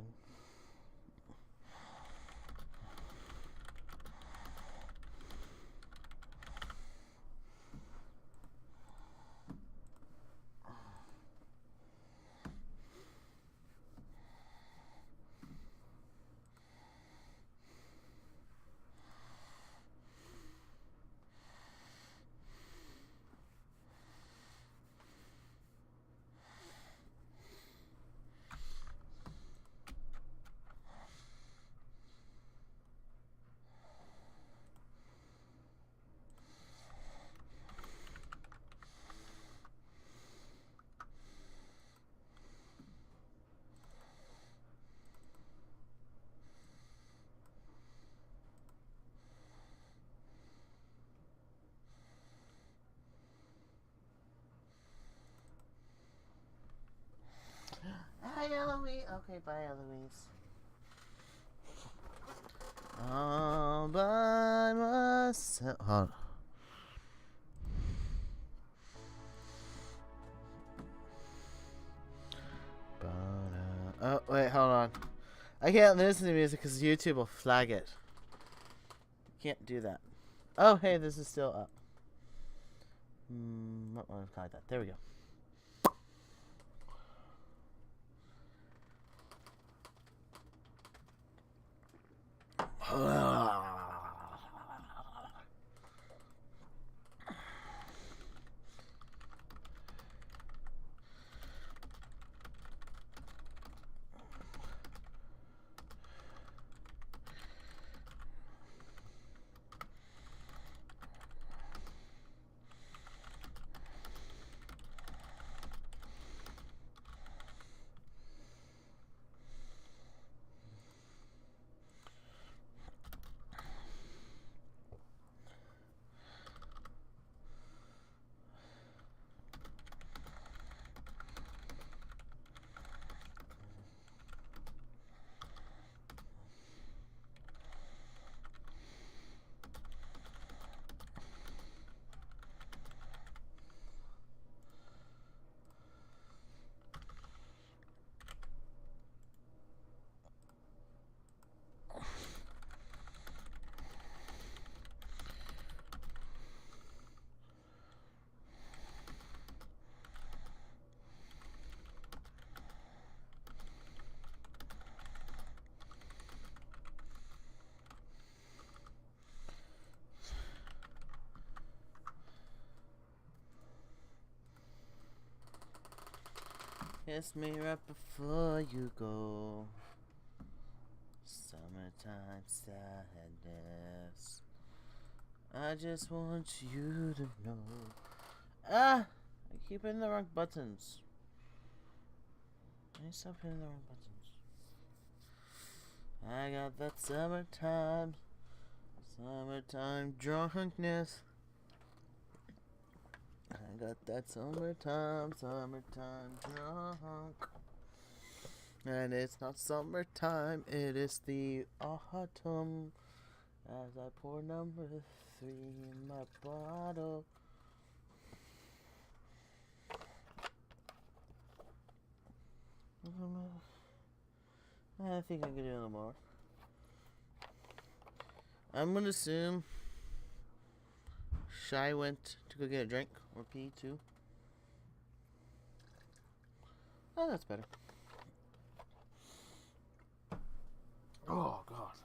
Hi, Eloise. Okay, bye, Eloise. All by myself. Hold on. Oh, wait, hold on. I can't listen to music because YouTube will flag it. Can't do that. Oh, hey, this is still up. What one like that? There we go. Kiss me right before you go. Summertime sadness. I just want you to know. I keep hitting the wrong buttons. I stop hitting the wrong buttons. I got that summertime drunkenness. I got that summertime drunk. And it's not summertime, it is the autumn. As I pour number 3 in my bottle. I think I can do a little more. I'm gonna assume Shy went to go get a drink or pee too. Oh, that's better. Oh, God.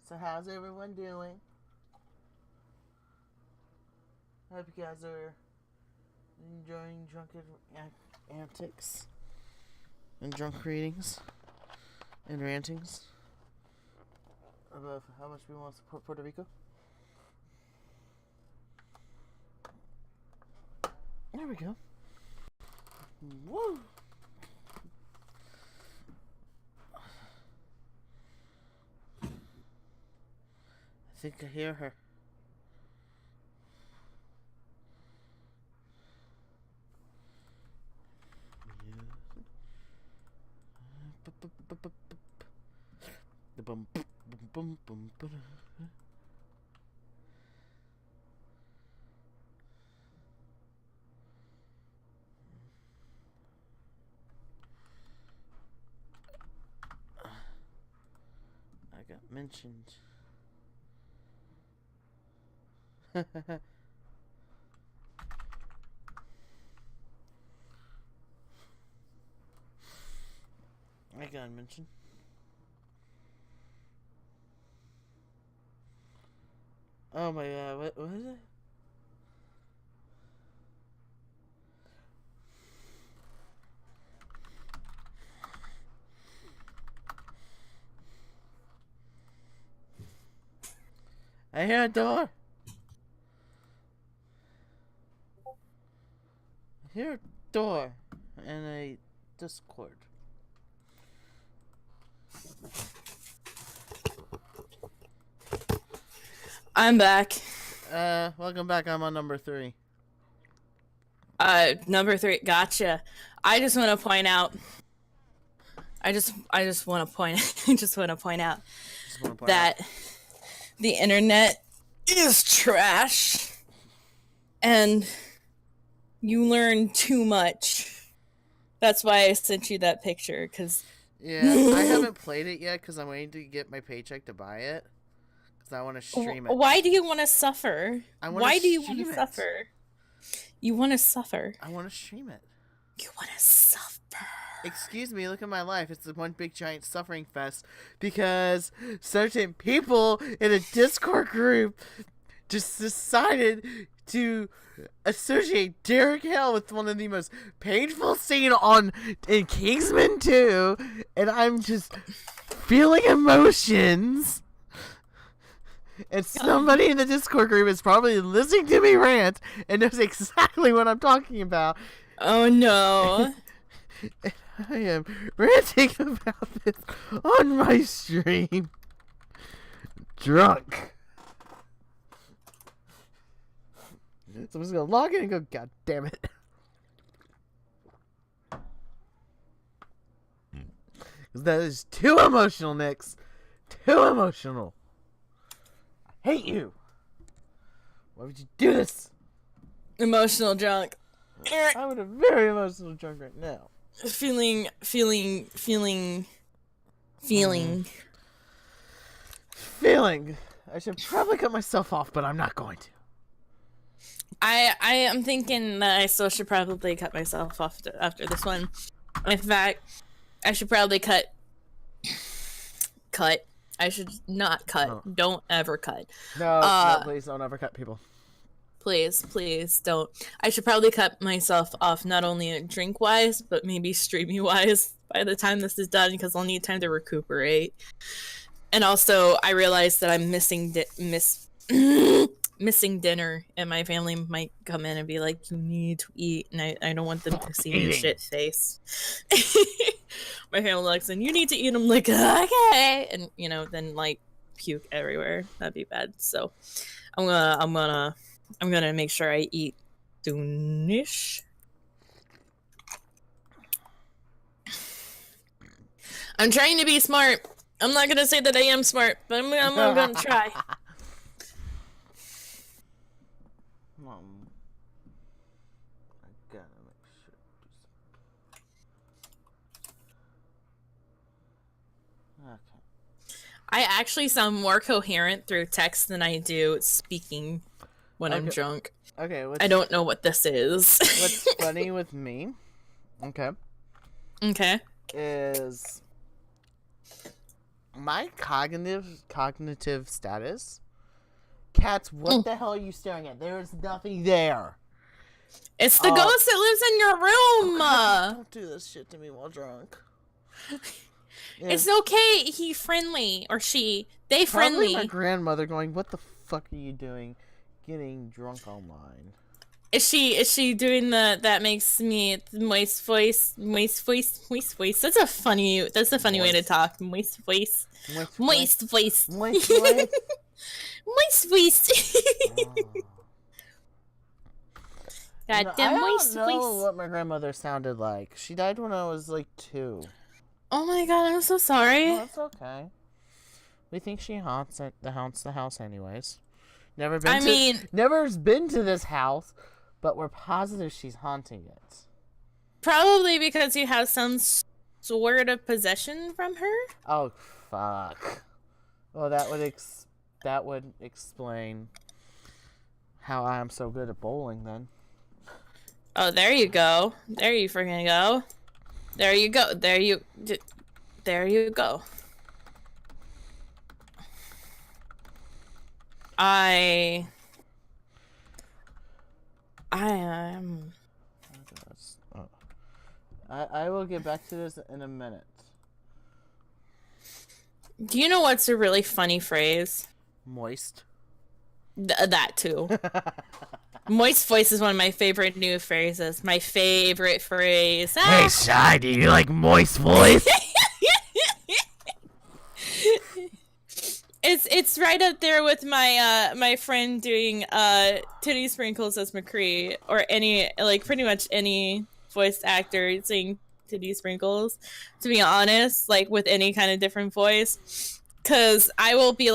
So how's everyone doing? I hope you guys are enjoying drunken antics and drunk readings and rantings About how much we want to support Puerto Rico? There we go. Woo! I think I hear her. The bum bum bum bum bum. I got mentioned. I got mentioned. Oh my god, what is it? I hear a door. I hear a door and a Discord. I'm back. Welcome back. I'm on number 3. Number 3. Gotcha. I just want to point out. I just want to point. out that the internet is trash, and you learn too much. That's why I sent you that picture, because yeah, I haven't played it yet because I'm waiting to get my paycheck to buy it. Because I want to stream it. Why do you want to suffer? Why do you want to suffer? You want to suffer. I want to stream it. You want to suffer. Excuse me, look at my life. It's one big giant suffering fest because certain people in a Discord group just decided to associate Derek Hale with one of the most painful scenes in Kingsman 2, and I'm just feeling emotions. And somebody in the Discord group is probably listening to me rant and knows exactly what I'm talking about. Oh no. I am ranting about this on my stream. Drunk. So I'm just gonna log in and go, God damn it. Because that is too emotional, Nix. Too emotional. I hate you. Why would you do this? Emotional drunk. I'm a very emotional drunk right now. Feeling. Feeling. I should probably cut myself off, but I'm not going to. I am thinking that I still should probably cut myself off after this one. In fact, I should probably cut. I should not cut. Oh. Don't ever cut. No, please don't ever cut people. Please don't. I should probably cut myself off not only drink-wise, but maybe streamy-wise by the time this is done, because I'll need time to recuperate. And also, I realized that I'm missing missing dinner, and my family might come in and be like, you need to eat, and I don't want them to see me shit face. My family likes, and you need to eat. I'm like, okay, and then like puke everywhere. That'd be bad. So I'm gonna make sure I eat soonish. I'm trying to be smart. I'm not gonna say that I am smart, but I'm gonna try. I gotta make sure. Okay. I actually sound more coherent through text than I do speaking when I'm drunk. Okay. I don't know what this is. What's funny with me? Okay. Is my cognitive status. Cats, what the hell are you staring at? There is nothing there. It's the ghost that lives in your room. Don't do this shit to me while drunk. It's okay. He friendly or she. They Probably friendly. my grandmother going, "What the fuck are you doing, getting drunk online?" Is she doing that makes me moist voice? That's a funny way to talk. Moist voice. Moist Voice. Moist voice. Moist voice. I Goddamn moist don't know voice. what my grandmother sounded like. She died when I was like 2. Oh my god, I'm so sorry. Oh, that's okay. We think she haunts the house anyways. Never been to this house, but we're positive she's haunting it. Probably because you have some sort of possession from her. Oh fuck. Well, that would explain how I am so good at bowling then. Oh, there you go. There you freaking go. There you go. There you go. I am. I will get back to this in a minute. Do you know what's a really funny phrase? Moist. That too. Moist voice is one of my favorite new phrases. My favorite phrase. Hey, Shy, do you like moist voice? It's right up there with my my friend doing titty sprinkles as McCree, or any, like, pretty much any voiced actor saying titty sprinkles, to be honest, like with any kind of different voice. Cause I'll be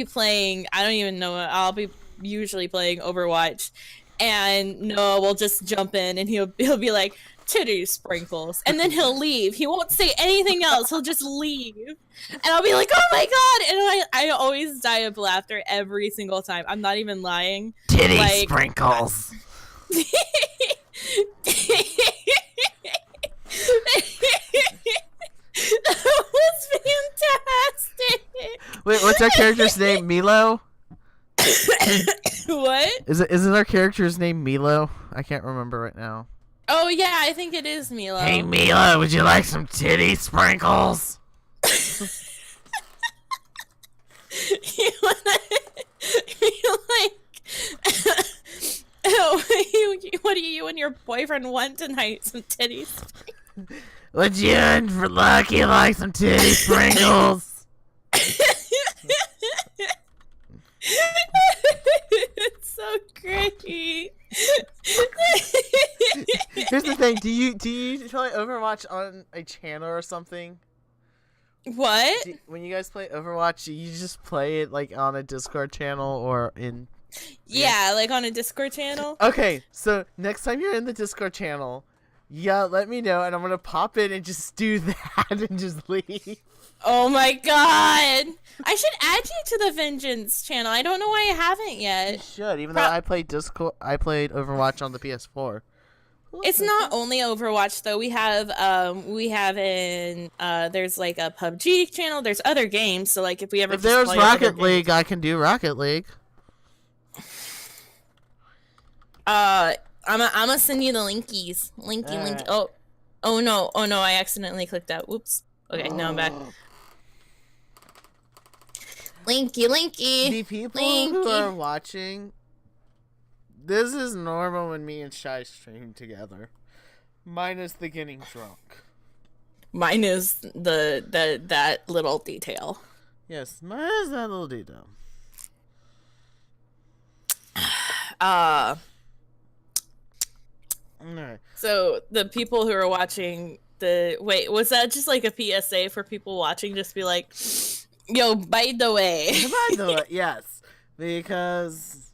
playing, I don't even know, I'll be usually playing Overwatch, and Noah will just jump in and he'll be like, titty sprinkles, and then he'll leave. He won't say anything else. He'll just leave, and I'll be like, oh my god, and I always die of laughter every single time. I'm not even lying. Titty sprinkles. That was fantastic. Wait, what's our character's name? Milo? What? Isn't our character's name Milo? I can't remember right now. Oh yeah, I think it is Milo. Hey Milo, would you like some titty sprinkles? What do you and your boyfriend want tonight? Some titties? Would you and for lucky like some titty sprinkles? It's so great. Here's the thing. Do you play Overwatch on a channel or something? What? When you guys play Overwatch, do you just play it like on a Discord channel or in? Yeah, like on a Discord channel. Okay, so next time you're in the Discord channel, yeah, let me know, and I'm gonna pop in and just do that and just leave. Oh my god! I should add you to the Vengeance channel. I don't know why I haven't You yet. should, even though I played Overwatch on the PS4. It's not only Overwatch though. We have there's like a PUBG channel. There's other games. So like if we ever If just there's play Rocket other League, games- I can do Rocket League. I'm gonna send you the linkies. Linky. Oh no. I accidentally clicked that. Whoops. Okay, now I'm back. Linky. The people who are watching, this is normal when me and Shy stream together, minus the getting drunk. Mine is that little detail. Yes, minus that little detail. Alright. So the people who are watching was that just like a PSA for people watching? Just be like, yo, by the way. By the way, yes, because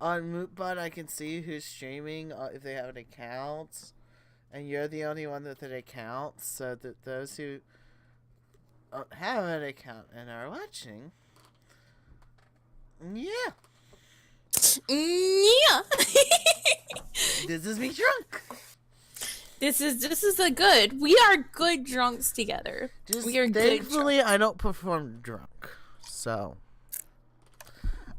on Mootbot I can see who's streaming if they have an account, and you're the only one with an account, so that those who have an account and are watching, yeah. Yeah. This is me drunk. This is a good. We are good drunks together. We are good. Thankfully, I don't perform drunk, so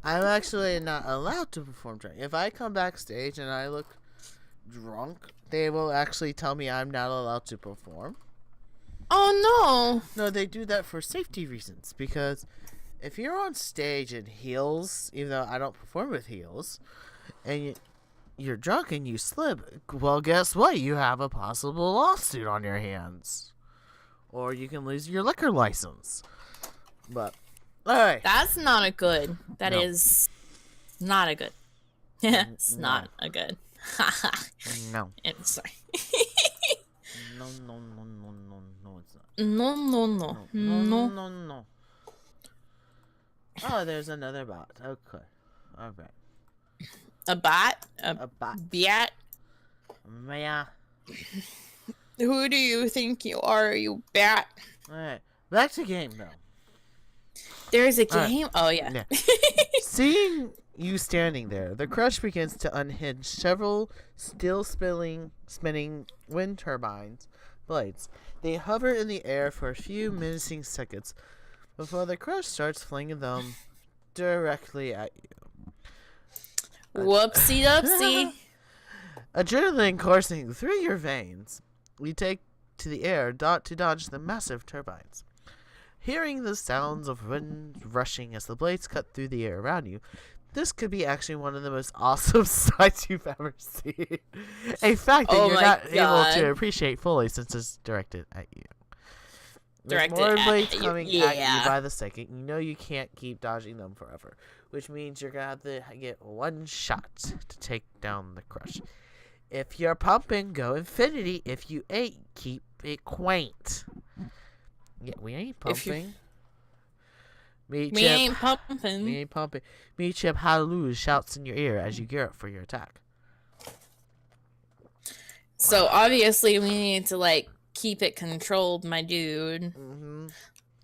I'm actually not allowed to perform drunk. If I come backstage and I look drunk, they will actually tell me I'm not allowed to perform. Oh no. No, they do that for safety reasons, because if you're on stage in heels, even though I don't perform with heels, and you're drunk and you slip, well, guess what? You have a possible lawsuit on your hands. Or you can lose your liquor license. But, alright. That's not a good. That No. is not a good. It's not a good. No. I'm sorry. No, it's not. No. Oh, there's another bot. Okay. Alright. A bot? A bot. Bat? Yeah. Who do you think you are, you bat? Alright. Back to game, though. There's a Alright. game? Oh, yeah. Seeing you standing there, the crush begins to unhinge several still spinning wind turbines blades. They hover in the air for a few menacing seconds before the crush starts flinging them directly at you. Whoopsie doopsie. Adrenaline coursing through your veins, you take to the air to dodge the massive turbines. Hearing the sounds of wind rushing as the blades cut through the air around you, this could be actually one of the most awesome sights you've ever seen. A fact that Oh you're my not able God. to appreciate fully since it's directed at you. There's Directed more at blades you, coming at yeah. you by the second. You know you can't keep dodging them forever, which means you're going to have to get one shot to take down the crush. If you're pumping, go infinity. If you ain't, keep it quaint. Yeah, we ain't pumping. Me ain't pumping. We ain't pumping. Me Chip Hallelujah shouts in your ear as you gear up for your attack. So obviously we need to like keep it controlled, my dude. Mm-hmm.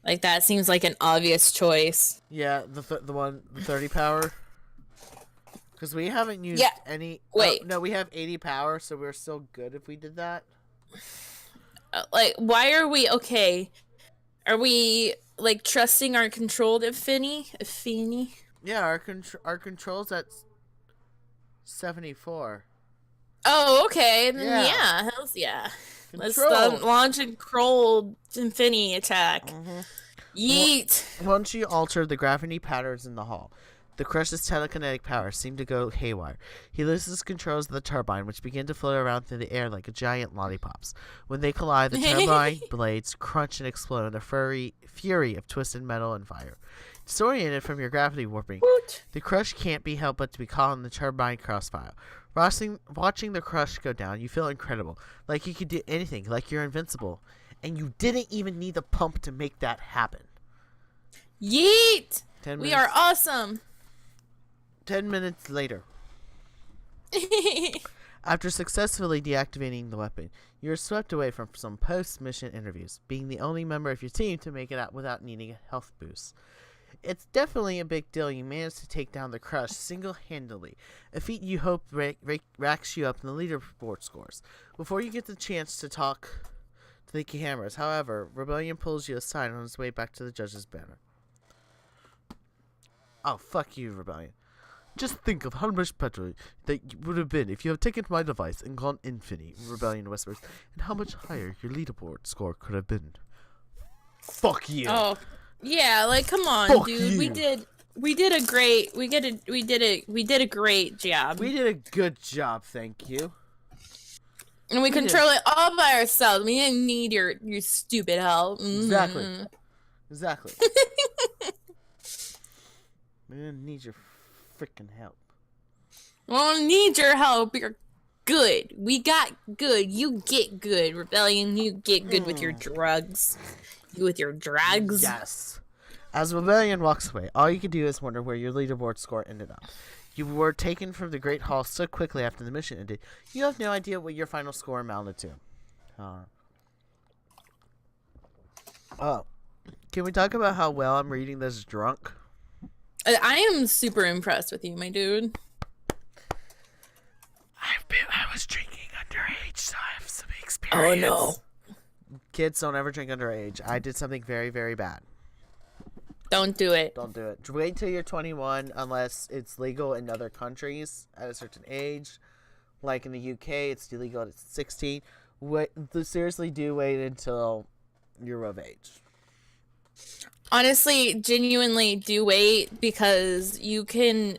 Like that seems like an obvious choice. Yeah, the 30 power. Because we haven't used Yeah. any. Wait. No, we have 80 power, so we're still good if we did that. Like, why are we okay? Are we like trusting our controlled Affini? Yeah, our control's at 74. Oh, okay. Then Yeah. yeah, hells yeah. Let's Control. launch a controlled Affini attack. Mm-hmm. Yeet. Once you alter the gravity patterns in the hall, the crush's telekinetic powers seem to go haywire. He loses controls of the turbine, which begin to float around through the air like giant lollipops. When they collide, the turbine blades crunch and explode in a fury of twisted metal and fire. Disoriented from your gravity warping, Woot. the crush can't be helped but to be caught in the turbine crossfire. Watching the crush go down, you feel incredible, like you could do anything, like you're invincible, and you didn't even need the pump to make that happen. Yeet. 10 We minutes, are awesome. 10 minutes later. After successfully deactivating the weapon, you are swept away from some post-mission interviews, being the only member of your team to make it out without needing a health boost. It's definitely a big deal you managed to take down the crush single-handedly, a feat you hope racks you up in the leaderboard scores. Before you get the chance to talk to the cameras, however, Rebellion pulls you aside on his way back to the judge's banner. Oh, fuck you, Rebellion. Just think of how much better that would have been if you had taken my device and gone infinity, Rebellion whispers, and how much higher your leaderboard score could have been. Fuck you. Oh, yeah, like come on, Fuck dude. you. We did a great job. We did a good job, thank you. And we we did. control it all by ourselves. We didn't need your stupid help. Exactly. Mhm. Exactly. We didn't need your freaking help. We don't need your help. You're good. We got good. You get good, Rebellion. You get good with your drugs. You with your drugs. Yes. As Rebellion walks away, all you can do is wonder where your leaderboard score ended up. You were taken from the Great Hall so quickly after the mission ended, you have no idea what your final score amounted to. Oh. Can we talk about how well I'm reading this drunk? I am super impressed with you, my dude. I was drinking underage, so I have some experience. Oh no. Kids, don't ever drink underage. I did something very, very bad. Don't do it. Don't do it. Wait till you're 21 unless it's legal in other countries at a certain age. Like in the UK, it's illegal at 16. Seriously, do wait until you're of age. Honestly, genuinely do wait, because you can...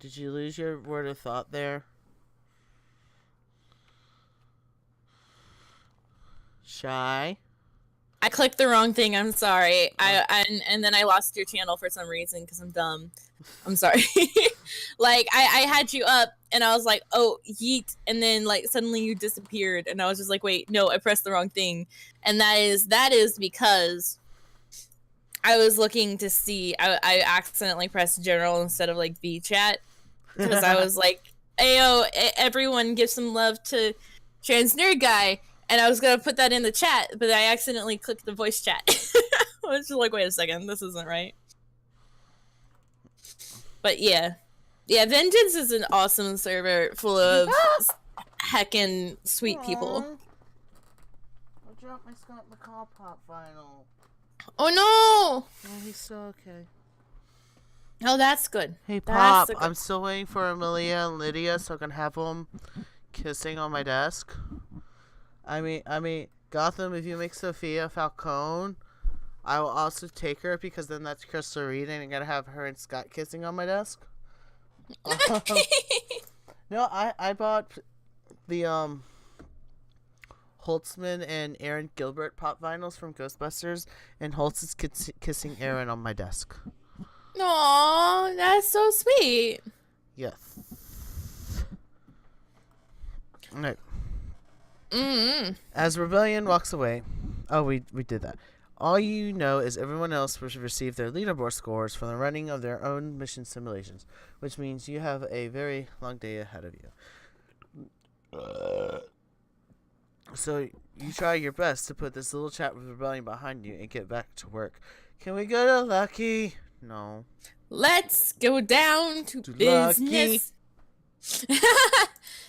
Did you lose your word of thought there? Shy? I clicked the wrong thing. I'm sorry. And then I lost your channel for some reason because I'm dumb. I'm sorry. Like I had you up and I was like, oh, yeet, and then like suddenly you disappeared and I was just like, wait, no, I pressed the wrong thing. And that is because I was looking to see, I accidentally pressed general instead of like V chat, because I was like, ayo, everyone give some love to trans nerd guy. And I was gonna put that in the chat, but I accidentally clicked the voice chat. I was just like, wait a second, this isn't right. But yeah. Yeah, Vengeance is an awesome server full of heckin' sweet people. I dropped my Scott McCall pop vinyl. Oh no! Oh, he's still okay. Oh, that's good. Hey, That's Pop, I'm still waiting for Amelia and Lydia so I can have them kissing on my desk. I mean, Gotham, if you make Sophia Falcone, I will also take her because then that's Crystal Reed and I gotta have her and Scott kissing on my desk. No, I bought the Holtzman and Aaron Gilbert pop vinyls from Ghostbusters, and Holtz is kissing Aaron on my desk. Aww, that's so sweet. Yes. Alright. Mm-hmm. As Rebellion walks away, we did that. All you know is everyone else will receive their leaderboard scores for the running of their own mission simulations, which means you have a very long day ahead of you. So you try your best to put this little chat with Rebellion behind you and get back to work. Can we go to Lucky? No. Let's go down to business.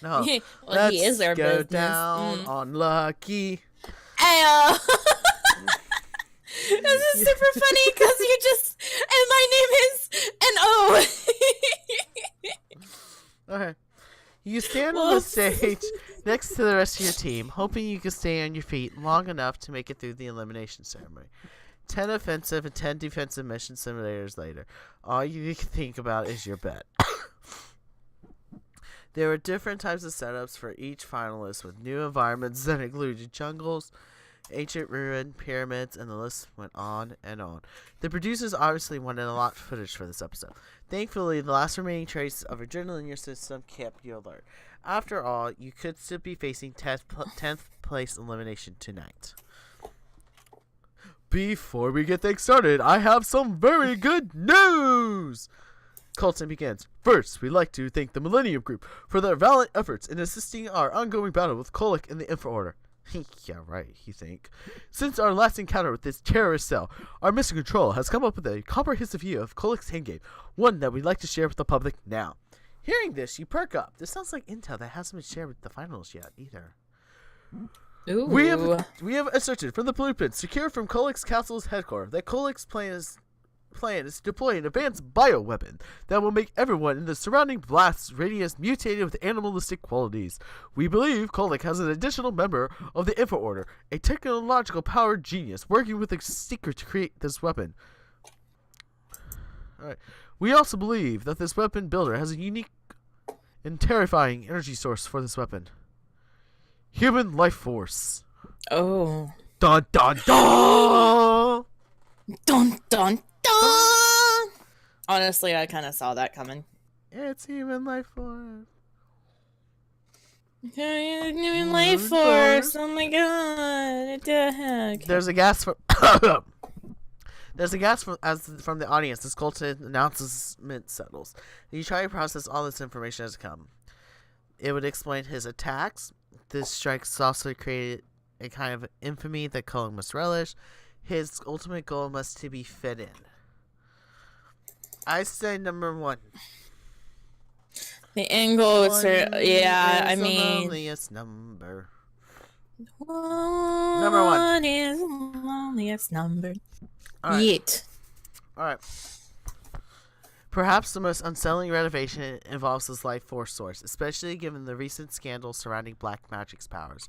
No. Well, Let's he is our go business. down on Lucky. Ayo. This is super funny because you just, and my name is N-O. Okay. You stand on the stage next to the rest of your team, hoping you can stay on your feet long enough to make it through the elimination ceremony. 10 offensive and 10 defensive mission simulators later, all you can think about is your bet. There were different types of setups for each finalist with new environments that included jungles, ancient ruin, pyramids, and the list went on and on. The producers obviously wanted a lot of footage for this episode. Thankfully, the last remaining trace of adrenaline in your system kept you alert. After all, you could still be facing 10th place elimination tonight. Before we get things started, I have some very good news! Colton begins. First, we'd like to thank the Millennium Group for their valiant efforts in assisting our ongoing battle with Kolick and the Infra Order. Yeah, right, you think. Since our last encounter with this terrorist cell, our Mission Control has come up with a comprehensive view of Kolick's endgame, one that we'd like to share with the public now. Hearing this, you perk up. This sounds like intel that hasn't been shared with the finals yet, either. Ooh. We have asserted from the blueprint secured from Kolick's castle's headquarters that Kolick's plan is to deploy an advanced bioweapon that will make everyone in the surrounding blast radius mutated with animalistic qualities. We believe Kolick has an additional member of the Infra Order, a technological powered genius working with a seeker to create this weapon. Alright. We also believe that this weapon builder has a unique and terrifying energy source for this weapon. Human life force. Oh. Dun dun dun! Dun dun dun! Honestly, I kind of saw that coming. It's human life force. Human life force. Oh my god. What the heck? There's a gas from from the audience. This Colton announcement settles. You try to process all this information as it comes. It would explain his attacks. This strikes also created a kind of infamy that Cullen must relish. His ultimate goal must to be fit in. I say number 1. The angle is, yeah, I the mean, loneliest number. Number 1 is the loneliest number. All right. Yet. All right. Perhaps the most unsettling renovation involves his life force source, especially given the recent scandals surrounding black magic's powers.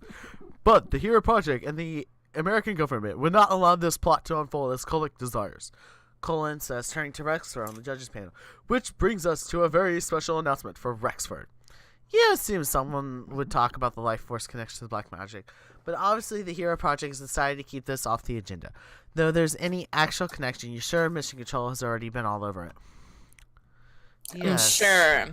But the Hero Project and the American government would not allow this plot to unfold as Kulik desires. Colin says, turning to Rexford on the judges panel, which brings us to a very special announcement for Rexford. Yeah, it seems someone would talk about the life force connection to black magic, but obviously the Hero Project has decided to keep this off the agenda. Though there's any actual connection, you're sure Mission Control has already been all over it. Yes. Sure.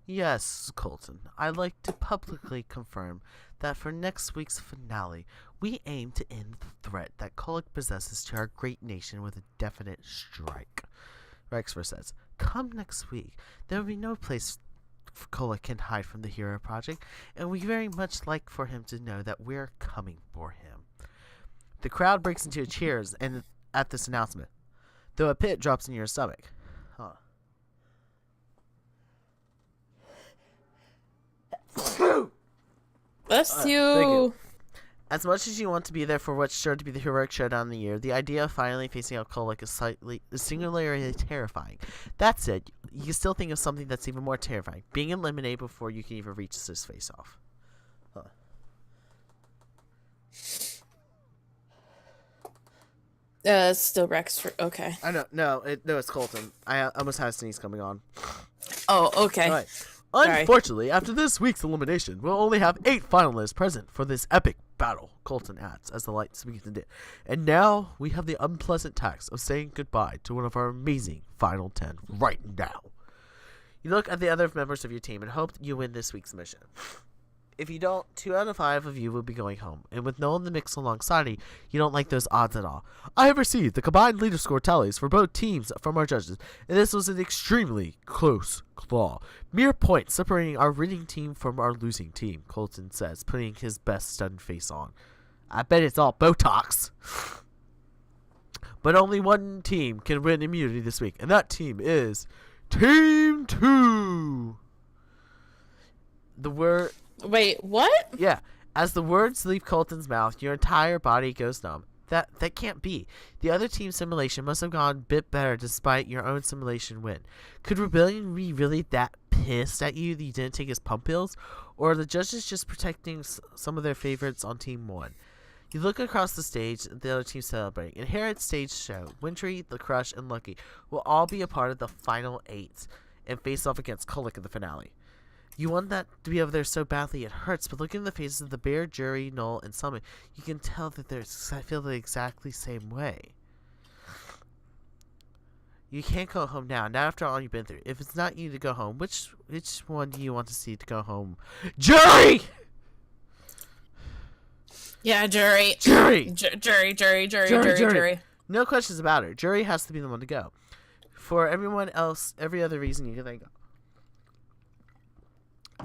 Yes, Colton. I'd like to publicly confirm that for next week's finale, we aim to end the threat that Kulik possesses to our great nation with a definite strike. Rexford says, come next week, there will be no place Kulik can hide from the Hero Project, and we very much like for him to know that we're coming for him. The crowd breaks into cheers and at this announcement, though a pit drops in your stomach. Huh. Bless Thank you. As much as you want to be there for what's sure to be the heroic showdown of the year, the idea of finally facing out Kulik is singularly terrifying. That said, you can still think of something that's even more terrifying: being eliminated before you can even reach this face-off. Still Rex. Okay. I know. No, it's Colton. I almost had a sneeze coming on. Oh, okay. All right. Sorry. Unfortunately, after this week's elimination, we'll only have 8 finalists present for this epic battle, Colton adds as the lights begin to dim. And now we have the unpleasant task of saying goodbye to one of our amazing final 10 right now. You look at the other members of your team and hope that you win this week's mission. If you don't, 2 out of 5 of you will be going home, and with no one in the mix alongside you, you don't like those odds at all. I have received the combined leader score tallies for both teams from our judges, and this was an extremely close call. Mere points separating our winning team from our losing team, Colton says, putting his best stunned face on. I bet it's all Botox. But only one team can win immunity this week, and that team is Team 2. The word... Wait, what? Yeah, as the words leave Colton's mouth, your entire body goes numb. That can't be. The other team's simulation must have gone a bit better despite your own simulation win. Could Rebellion be really that pissed at you that you didn't take his pump pills? Or are the judges just protecting some of their favorites on Team 1? You look across the stage at the other team celebrating. And here at stage show, Wintry, The Crush, and Lucky will all be a part of the final 8 and face off against Kulik in the finale. You want that to be over there so badly it hurts, but looking in the faces of the Bear, Jury, Null, and Summit, you can tell that they feel the exactly same way. You can't go home now, not after all you've been through. If it's not you to go home, which one do you want to see to go home? Jury! Yeah, Jury. Jury! Jury. No questions about her. Jury has to be the one to go. For everyone else, every other reason you can think of.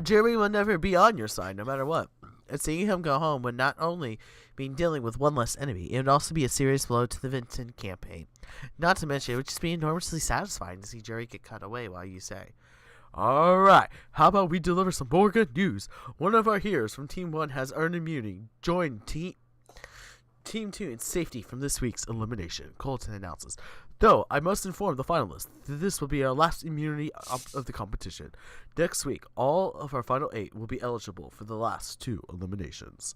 Jury will never be on your side, no matter what. And seeing him go home would not only mean dealing with one less enemy, it would also be a serious blow to the Vinton campaign. Not to mention, it would just be enormously satisfying to see Jury get cut away while you say, alright, how about we deliver some more good news? One of our heroes from Team 1 has earned immunity. Join Team 2 in safety from this week's elimination, Colton announces. Though, I must inform the finalists that this will be our last immunity of the competition. Next week, all of our final 8 will be eligible for the last 2 eliminations.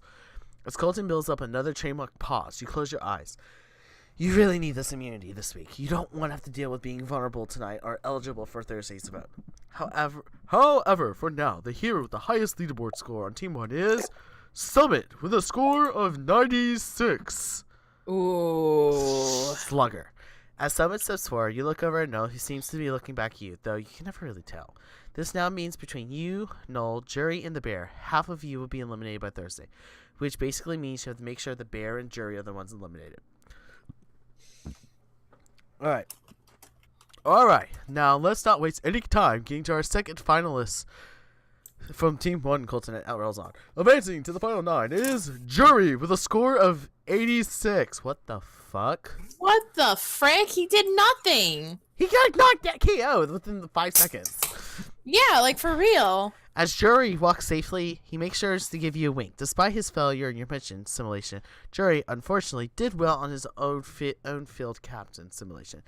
As Colton builds up another trademark pause, you close your eyes. You really need this immunity this week. You don't want to have to deal with being vulnerable tonight or eligible for Thursday's vote. However, for now, the hero with the highest leaderboard score on Team 1 is Summit with a score of 96. Ooh. Slugger. As Summit steps forward, you look over at Null, who seems to be looking back at you, though you can never really tell. This now means between you, Null, Jury, and the Bear, half of you will be eliminated by Thursday, which basically means you have to make sure the Bear and Jury are the ones eliminated. Alright, now let's not waste any time getting to our second finalists from Team 1, Colton and Outrells on. Advancing to the final 9 is Jury with a score of 86. What the fuck? What the frick? He did nothing. He got knocked out KO'd within the 5 seconds. Yeah, like for real. As Jury walks safely, he makes sure to give you a wink. Despite his failure in your mission simulation, Jury, unfortunately, did well on his own field captain simulation.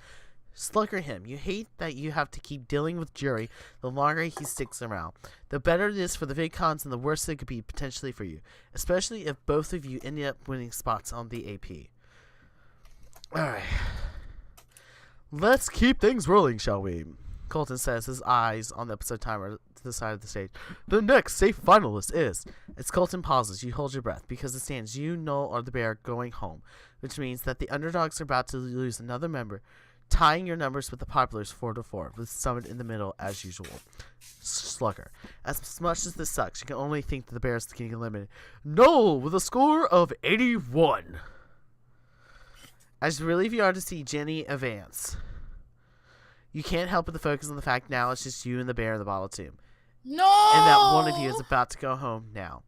Slugger him. You hate that you have to keep dealing with Jury the longer he sticks around. The better it is for the VidCons and the worse it could be potentially for you. Especially if both of you ended up winning spots on the AP. Alright. Let's keep things rolling, shall we? Colton says, his eyes on the episode timer to the side of the stage. The next safe finalist is... As Colton pauses, you hold your breath, because it stands you, Noel, or the bear going home, which means that the underdogs are about to lose another member, tying your numbers with the populars 4-4, with Summit in the middle as usual. Slugger. As much as this sucks, you can only think that the bears are getting eliminated. Noel with a score of 81. As relieved you are to see Jenny advance, you can't help but to focus on the fact now it's just you and the bear in the bottle tomb. No! And that one of you is about to go home now.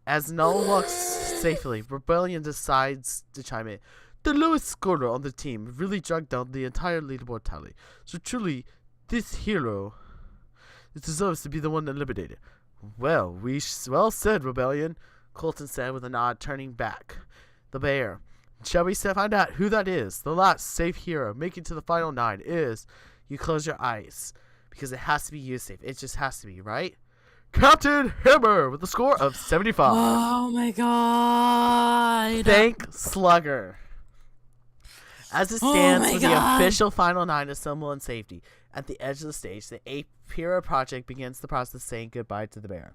As Noel walks safely, Rebellion decides to chime in. The lowest scorer on the team really dragged down the entire leaderboard tally. So truly, this hero deserves to be the one eliminated. Well said, Rebellion, Colton said with a nod, turning back. The bear. Shall we find out who that is? The last safe hero making to the final 9 is... You close your eyes, because it has to be you safe. It just has to be, right? Captain Hammer with a score of 75. Oh my god. Thank Slugger. As it stands my with God. the official final 9 assemble in safety, at the edge of the stage, the Apira project begins the process of saying goodbye to the bear.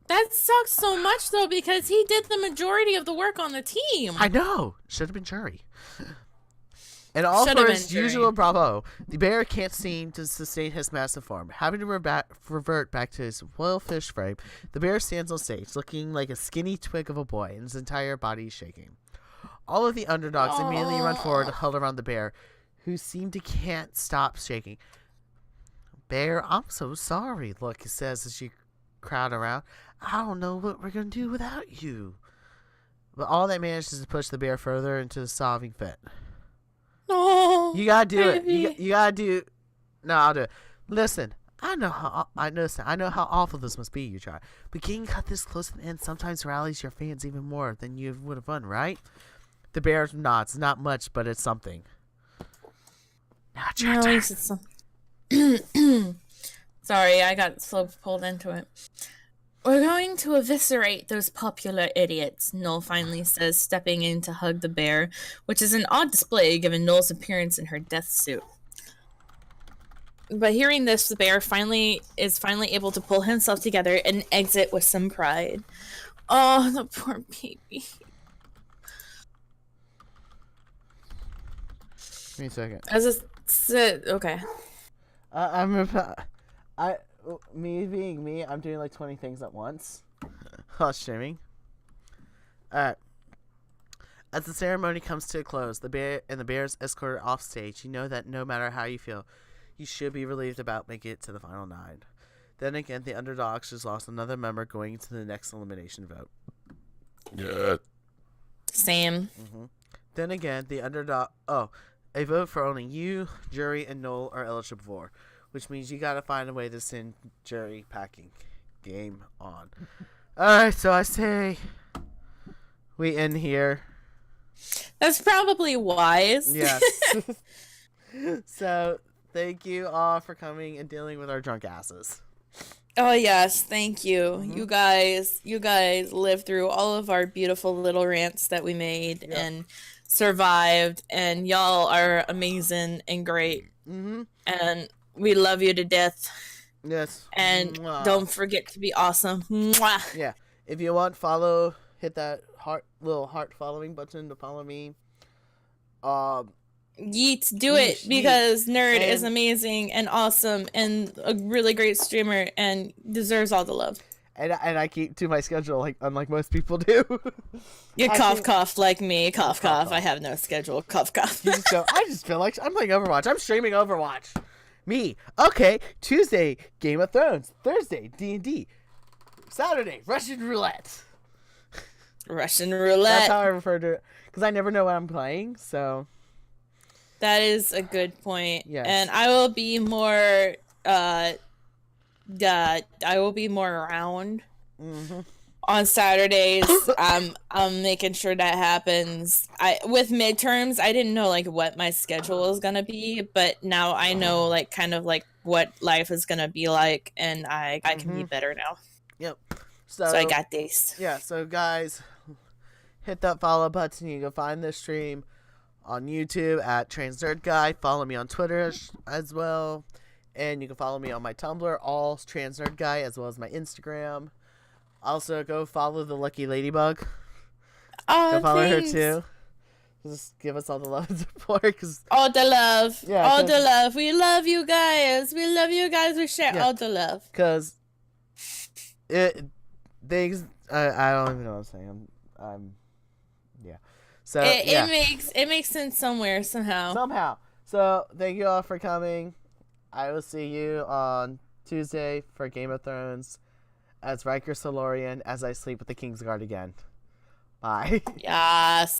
That sucks so much, though, because he did the majority of the work on the team. I know. Should have been Jury. And all Should've for his been Jury. usual bravo, the bear can't seem to sustain his massive form. Having to revert back to his royal fish frame, the bear stands on stage, looking like a skinny twig of a boy, and his entire body is shaking. All of the underdogs immediately run forward to huddle around the bear, who can't stop shaking. Bear, I'm so sorry, look, he says as you crowd around. I don't know what we're going to do without you. But all that manages to push the bear further into the sobbing fit. No. You gotta do baby. it. You gotta do. No, I'll do it. Listen, I know how awful this must be. You try, but getting cut this close to the end sometimes rallies your fans even more than you would have won, right? The bear nods. Not much, but it's something. Now it's your At turn. least it's some... Sorry, I got so pulled into it. We're going to eviscerate those popular idiots, Noel finally says, stepping in to hug the bear, which is an odd display given Noel's appearance in her death suit. But hearing this, the bear is finally able to pull himself together and exit with some pride. Oh, the poor baby. Give me a second. Okay. Me being me, I'm doing like 20 things at once. While streaming. Alright. As the ceremony comes to a close, the bears escorted off stage. You know that no matter how you feel, you should be relieved about making it to the final 9. Then again, the underdogs just lost another member going into the next elimination vote. Yeah. Same. Then again, the underdog... Oh, a vote for only you, Jury, and Noel are eligible for, which means you gotta find a way to send Jury packing. Game on. Alright, so I say we end here. That's probably wise. Yes. So, thank you all for coming and dealing with our drunk asses. Oh yes, thank you. You guys lived through all of our beautiful little rants that we made and survived, and y'all are amazing and great. And we love you to death. Yes. And don't forget to be awesome. Mwah. Yeah. If you want, hit that little heart following button to follow me. Yeet, do it, because Nerd is And- amazing and awesome and a really great streamer and deserves all the love. And I keep to my schedule, unlike most people do. You I cough think- cough like me, cough Cough, cough. I have no schedule. Cough cough. You just go, I just feel like I'm playing Overwatch. I'm streaming Overwatch. Me. Okay. Tuesday, Game of Thrones. Thursday, D&D. Saturday, Russian Roulette. Russian That's roulette. how I refer to it. Because I never know what I'm playing, so... That is a good point. Yes. And I will be more I will be more around. on Saturdays. I'm making sure that happens. With midterms, I didn't know like what my schedule was gonna be, but now I know like kind of like what life is gonna be like, and I can be better now. Yep. So I got this. Yeah, so guys, hit that follow button. You can find this stream on YouTube at Trans Nerd Guy. Follow me on Twitter as well. And you can follow me on my Tumblr, all Trans Nerd Guy, as well as my Instagram. Also, go follow the Lucky Ladybug. Oh, Go follow thanks. her too. Just give us all the love and support. All the love. Yeah, all the love. We love you guys. We love you guys. We share all the love. Because I don't even know what I'm saying. Yeah. So it makes sense somewhere somehow. So thank you all for coming. I will see you on Tuesday for Game of Thrones as Riker Solarian as I sleep with the Kingsguard again. Bye. Yes.